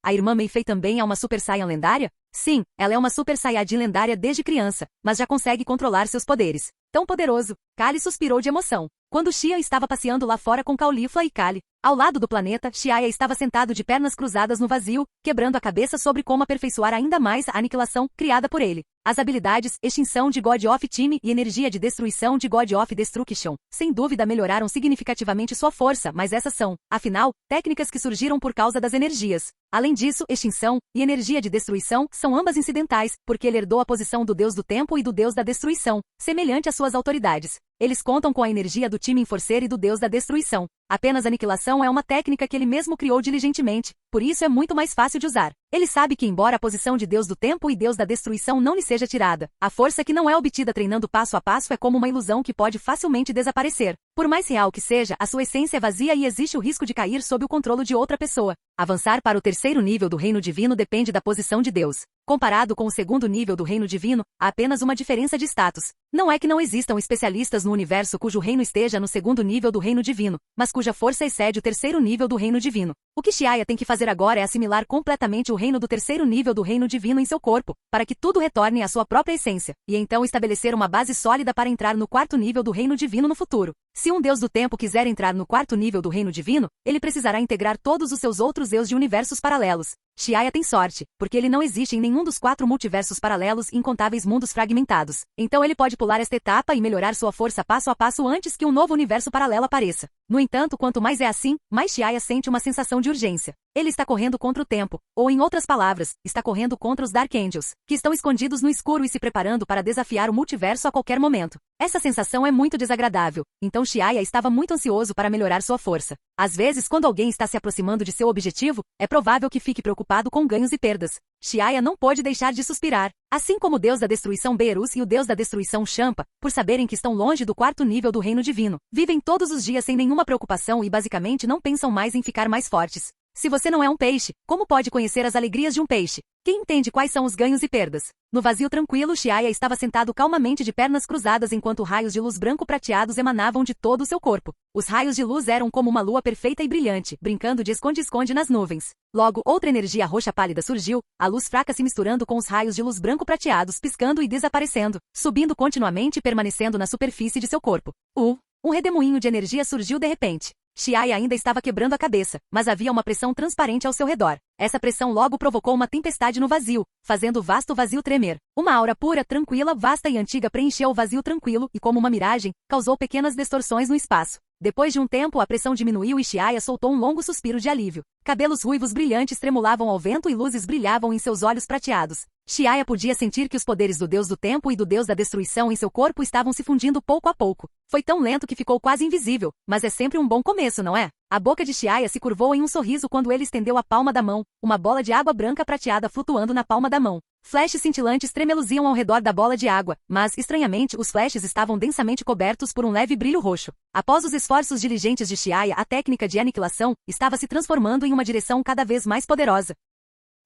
A irmã Mei-Fei também é uma Super Saiyan lendária? Sim, ela é uma Super Saiyajin lendária desde criança, mas já consegue controlar seus poderes. Tão poderoso. Kali suspirou de emoção. Quando Xian estava passeando lá fora com Caulifla e Kali, ao lado do planeta, Xiaya estava sentado de pernas cruzadas no vazio, quebrando a cabeça sobre como aperfeiçoar ainda mais a aniquilação criada por ele. As habilidades Extinção de God of Time e Energia de Destruição de God of Destruction, sem dúvida melhoraram significativamente sua força, mas essas são, afinal, técnicas que surgiram por causa das energias. Além disso, Extinção e Energia de Destruição são ambas incidentais, porque ele herdou a posição do Deus do Tempo e do Deus da Destruição, semelhante às suas autoridades. Eles contam com a energia do time Enforcer e do Deus da Destruição. Apenas aniquilação é uma técnica que ele mesmo criou diligentemente, por isso é muito mais fácil de usar. Ele sabe que embora a posição de Deus do Tempo e Deus da Destruição não lhe seja tirada, a força que não é obtida treinando passo a passo é como uma ilusão que pode facilmente desaparecer. Por mais real que seja, a sua essência é vazia e existe o risco de cair sob o controle de outra pessoa. Avançar para o terceiro nível do reino divino depende da posição de Deus. Comparado com o segundo nível do reino divino, há apenas uma diferença de status. Não é que não existam especialistas no universo cujo reino esteja no segundo nível do reino divino, mas cuja força excede o terceiro nível do reino divino. O que Xiaya tem que fazer agora é assimilar completamente o reino do terceiro nível do reino divino em seu corpo, para que tudo retorne à sua própria essência, e então estabelecer uma base sólida para entrar no quarto nível do reino divino no futuro. Se um Deus do tempo quiser entrar no quarto nível do reino divino, ele precisará integrar todos os seus outros eus de universos paralelos. Xiaya tem sorte, porque ele não existe em nenhum dos 4 multiversos paralelos e incontáveis mundos fragmentados. Então ele pode pular esta etapa e melhorar sua força passo a passo antes que um novo universo paralelo apareça. No entanto, quanto mais é assim, mais Xiaya sente uma sensação de urgência. Ele está correndo contra o tempo, ou em outras palavras, está correndo contra os Dark Angels, que estão escondidos no escuro e se preparando para desafiar o multiverso a qualquer momento. Essa sensação é muito desagradável, então Xiaya estava muito ansioso para melhorar sua força. Às vezes, quando alguém está se aproximando de seu objetivo, é provável que fique preocupado com ganhos e perdas. Xiaya não pôde deixar de suspirar. Assim como o Deus da Destruição Beerus e o Deus da Destruição Champa, por saberem que estão longe do quarto nível do reino divino, vivem todos os dias sem nenhuma preocupação e basicamente não pensam mais em ficar mais fortes. Se você não é um peixe, como pode conhecer as alegrias de um peixe? Quem entende quais são os ganhos e perdas? No vazio tranquilo, Xiaya estava sentado calmamente de pernas cruzadas enquanto raios de luz branco-prateados emanavam de todo o seu corpo. Os raios de luz eram como uma lua perfeita e brilhante, brincando de esconde-esconde nas nuvens. Logo, outra energia roxa pálida surgiu, a luz fraca se misturando com os raios de luz branco-prateados, piscando e desaparecendo, subindo continuamente e permanecendo na superfície de seu corpo. Um redemoinho de energia surgiu de repente. Xiaia ainda estava quebrando a cabeça, mas havia uma pressão transparente ao seu redor. Essa pressão logo provocou uma tempestade no vazio, fazendo o vasto vazio tremer. Uma aura pura, tranquila, vasta e antiga preencheu o vazio tranquilo e, como uma miragem, causou pequenas distorções no espaço. Depois de um tempo, a pressão diminuiu e Xiaia soltou um longo suspiro de alívio. Cabelos ruivos brilhantes tremulavam ao vento e luzes brilhavam em seus olhos prateados. Xiaia podia sentir que os poderes do deus do tempo e do deus da destruição em seu corpo estavam se fundindo pouco a pouco. Foi tão lento que ficou quase invisível, mas é sempre um bom começo, não é? A boca de Xiaia se curvou em um sorriso quando ele estendeu a palma da mão, uma bola de água branca prateada flutuando na palma da mão. Flashes cintilantes tremeluziam ao redor da bola de água, mas, estranhamente, os flashes estavam densamente cobertos por um leve brilho roxo. Após os esforços diligentes de Xiaia, a técnica de aniquilação estava se transformando em uma direção cada vez mais poderosa.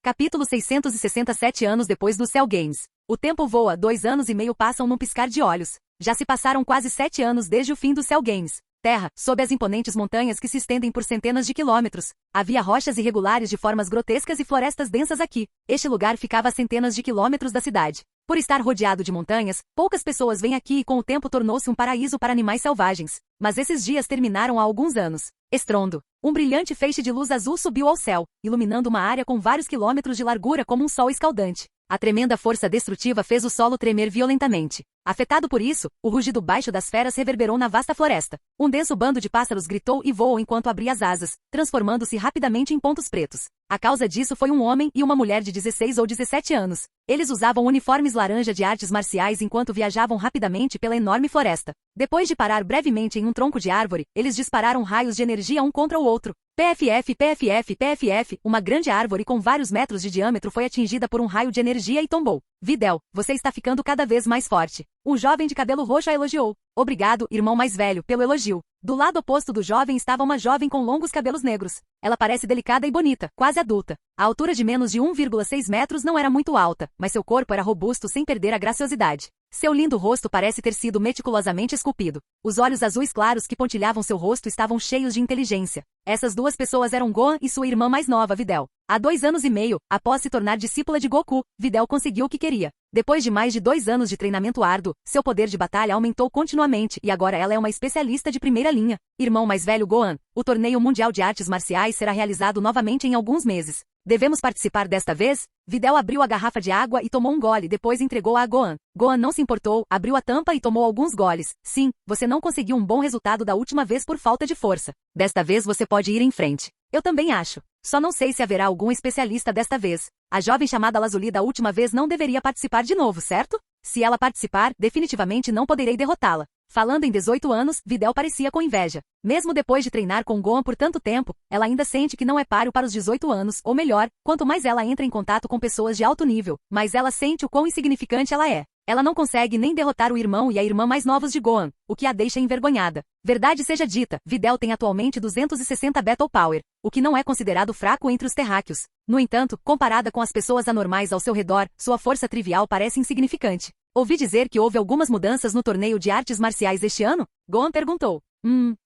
Capítulo 667 anos depois do Cell Games. O tempo voa, 2 anos e meio passam num piscar de olhos. Já se passaram quase 7 anos desde o fim do Cell Games. Terra, sob as imponentes montanhas que se estendem por centenas de quilômetros. Havia rochas irregulares de formas grotescas e florestas densas aqui. Este lugar ficava a centenas de quilômetros da cidade. Por estar rodeado de montanhas, poucas pessoas vêm aqui e com o tempo tornou-se um paraíso para animais selvagens. Mas esses dias terminaram há alguns anos. Estrondo. Um brilhante feixe de luz azul subiu ao céu, iluminando uma área com vários quilômetros de largura como um sol escaldante. A tremenda força destrutiva fez o solo tremer violentamente. Afetado por isso, o rugido baixo das feras reverberou na vasta floresta. Um denso bando de pássaros gritou e voou enquanto abria as asas, transformando-se rapidamente em pontos pretos. A causa disso foi um homem e uma mulher de 16 ou 17 anos. Eles usavam uniformes laranja de artes marciais enquanto viajavam rapidamente pela enorme floresta. Depois de parar brevemente em um tronco de árvore, eles dispararam raios de energia um contra o outro. PFF, PFF, PFF, uma grande árvore com vários metros de diâmetro foi atingida por um raio de energia e tombou. Videl, você está ficando cada vez mais forte. Um jovem de cabelo roxo a elogiou. Obrigado, irmão mais velho, pelo elogio. Do lado oposto do jovem estava uma jovem com longos cabelos negros. Ela parece delicada e bonita, quase adulta. A altura de menos de 1,6 metros não era muito alta, mas seu corpo era robusto sem perder a graciosidade. Seu lindo rosto parece ter sido meticulosamente esculpido. Os olhos azuis claros que pontilhavam seu rosto estavam cheios de inteligência. Essas duas pessoas eram Gohan e sua irmã mais nova, Videl. Há 2 anos e meio, após se tornar discípula de Goku, Videl conseguiu o que queria. Depois de mais de 2 anos de treinamento árduo, seu poder de batalha aumentou continuamente e agora ela é uma especialista de primeira linha. Irmão mais velho Gohan, o torneio mundial de artes marciais será realizado novamente em alguns meses. Devemos participar desta vez? Videl abriu a garrafa de água e tomou um gole, depois entregou-a a Gohan. Gohan não se importou, abriu a tampa e tomou alguns goles. Sim, você não conseguiu um bom resultado da última vez por falta de força. Desta vez você pode ir em frente. Eu também acho. Só não sei se haverá algum especialista desta vez. A jovem chamada Lazuli da última vez não deveria participar de novo, certo? Se ela participar, definitivamente não poderei derrotá-la. Falando em 18 anos, Videl parecia com inveja. Mesmo depois de treinar com Gohan por tanto tempo, ela ainda sente que não é páreo para os 18 anos, ou melhor, quanto mais ela entra em contato com pessoas de alto nível, mais ela sente o quão insignificante ela é. Ela não consegue nem derrotar o irmão e a irmã mais novos de Gohan, o que a deixa envergonhada. Verdade seja dita, Videl tem atualmente 260 Battle Power, o que não é considerado fraco entre os terráqueos. No entanto, comparada com as pessoas anormais ao seu redor, sua força trivial parece insignificante. Ouvi dizer que houve algumas mudanças no torneio de artes marciais este ano? Gohan perguntou.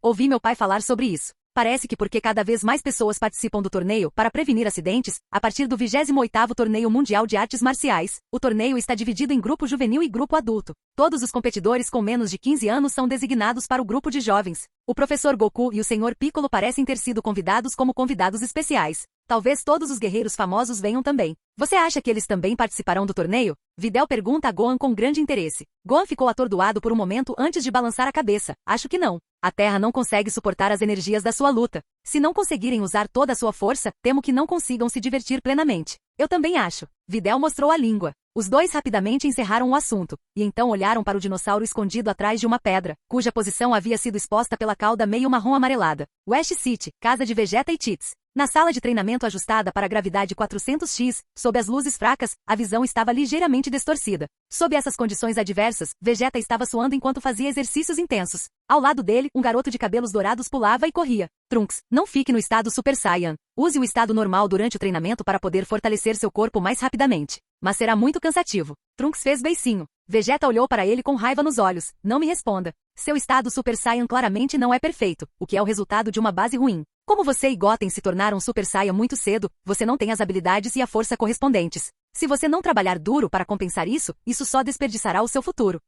Ouvi meu pai falar sobre isso. Parece que porque cada vez mais pessoas participam do torneio para prevenir acidentes, a partir do 28º Torneio Mundial de Artes Marciais, o torneio está dividido em grupo juvenil e grupo adulto. Todos os competidores com menos de 15 anos são designados para o grupo de jovens. O professor Goku e o Sr. Piccolo parecem ter sido convidados como convidados especiais. Talvez todos os guerreiros famosos venham também. Você acha que eles também participarão do torneio? Videl pergunta a Gohan com grande interesse. Gohan ficou atordoado por um momento antes de balançar a cabeça. Acho que não. A Terra não consegue suportar as energias da sua luta. Se não conseguirem usar toda a sua força, temo que não consigam se divertir plenamente. Eu também acho. Videl mostrou a língua. Os dois rapidamente encerraram o assunto, e então olharam para o dinossauro escondido atrás de uma pedra, cuja posição havia sido exposta pela cauda meio marrom amarelada. West City, casa de Vegeta e Tits. Na sala de treinamento ajustada para a gravidade 400x, sob as luzes fracas, a visão estava ligeiramente distorcida. Sob essas condições adversas, Vegeta estava suando enquanto fazia exercícios intensos. Ao lado dele, um garoto de cabelos dourados pulava e corria. Trunks, não fique no estado Super Saiyan. Use o estado normal durante o treinamento para poder fortalecer seu corpo mais rapidamente. Mas será muito cansativo. Trunks fez beicinho. Vegeta olhou para ele com raiva nos olhos. Não me responda. Seu estado Super Saiyan claramente não é perfeito, o que é o resultado de uma base ruim. Como você e Goten se tornaram Super Saiyan muito cedo, você não tem as habilidades e a força correspondentes. Se você não trabalhar duro para compensar isso só desperdiçará o seu futuro.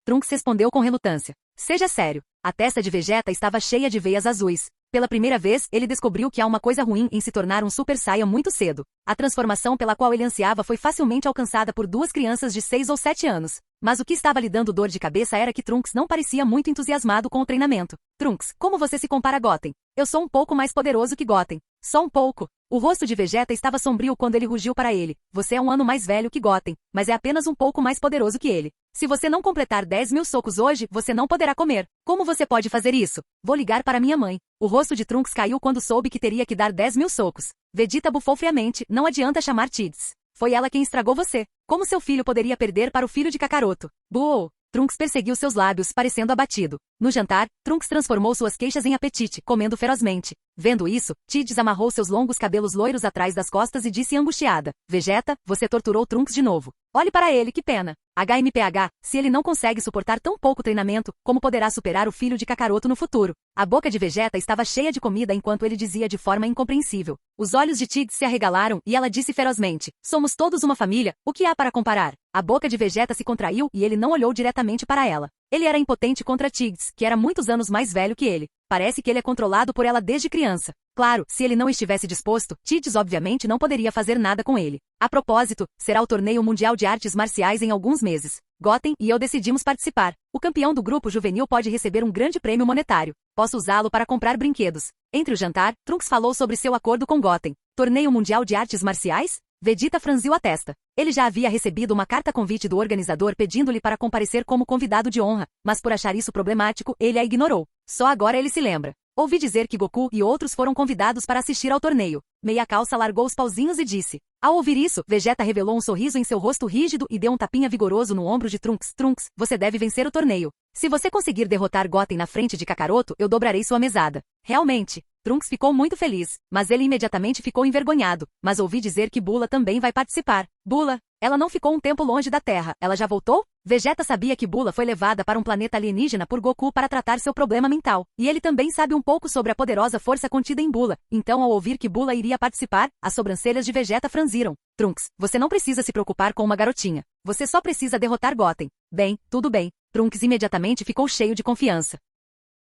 Trunks respondeu com relutância. Seja sério. A testa de Vegeta estava cheia de veias azuis. Pela primeira vez, ele descobriu que há uma coisa ruim em se tornar um Super Saiyan muito cedo. A transformação pela qual ele ansiava foi facilmente alcançada por duas crianças de 6 ou 7 anos. Mas o que estava lhe dando dor de cabeça era que Trunks não parecia muito entusiasmado com o treinamento. Trunks, como você se compara a Goten? Eu sou um pouco mais poderoso que Goten. Só um pouco. O rosto de Vegeta estava sombrio quando ele rugiu para ele. Você é um ano mais velho que Goten, mas é apenas um pouco mais poderoso que ele. Se você não completar 10.000 socos hoje, você não poderá comer. Como você pode fazer isso? Vou ligar para minha mãe. O rosto de Trunks caiu quando soube que teria que dar 10.000 socos. Vegeta bufou friamente, não adianta chamar Tidus. Foi ela quem estragou você. Como seu filho poderia perder para o filho de Kakaroto? Buou! Trunks perseguiu seus lábios, parecendo abatido. No jantar, Trunks transformou suas queixas em apetite, comendo ferozmente. Vendo isso, Tidus amarrou seus longos cabelos loiros atrás das costas e disse angustiada: Vegeta, você torturou Trunks de novo. Olhe para ele, que pena. HMPH, se ele não consegue suportar tão pouco treinamento, como poderá superar o filho de Kakaroto no futuro? A boca de Vegeta estava cheia de comida enquanto ele dizia de forma incompreensível. Os olhos de Tidus se arregalaram e ela disse ferozmente: somos todos uma família, o que há para comparar? A boca de Vegeta se contraiu e ele não olhou diretamente para ela. Ele era impotente contra Tidus, que era muitos anos mais velho que ele. Parece que ele é controlado por ela desde criança. Claro, se ele não estivesse disposto, Tidus obviamente não poderia fazer nada com ele. A propósito, será o torneio mundial de artes marciais em alguns meses. Goten e eu decidimos participar. O campeão do grupo juvenil pode receber um grande prêmio monetário. Posso usá-lo para comprar brinquedos. Entre o jantar, Trunks falou sobre seu acordo com Goten. Torneio mundial de artes marciais? Vegeta franziu a testa. Ele já havia recebido uma carta-convite do organizador pedindo-lhe para comparecer como convidado de honra, mas por achar isso problemático, ele a ignorou. Só agora ele se lembra. Ouvi dizer que Goku e outros foram convidados para assistir ao torneio. Meia Calça largou os pauzinhos e disse. Ao ouvir isso, Vegeta revelou um sorriso em seu rosto rígido e deu um tapinha vigoroso no ombro de Trunks. Trunks, você deve vencer o torneio. Se você conseguir derrotar Goten na frente de Kakaroto, eu dobrarei sua mesada. Realmente. Trunks ficou muito feliz, mas ele imediatamente ficou envergonhado. Mas ouvi dizer que Bula também vai participar. Bula? Ela não ficou um tempo longe da Terra. Ela já voltou? Vegeta sabia que Bula foi levada para um planeta alienígena por Goku para tratar seu problema mental. E ele também sabe um pouco sobre a poderosa força contida em Bula. Então, ao ouvir que Bula iria participar, as sobrancelhas de Vegeta franziram. Trunks, você não precisa se preocupar com uma garotinha. Você só precisa derrotar Goten. Bem, tudo bem. Trunks imediatamente ficou cheio de confiança.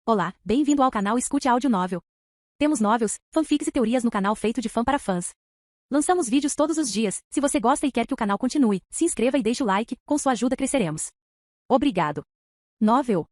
Olá, bem-vindo ao canal Escute Áudio Novel. Temos novels, fanfics e teorias no canal feito de fã para fãs. Lançamos vídeos todos os dias. Se você gosta e quer que o canal continue, se inscreva e deixe o like, com sua ajuda cresceremos. Obrigado. Novel.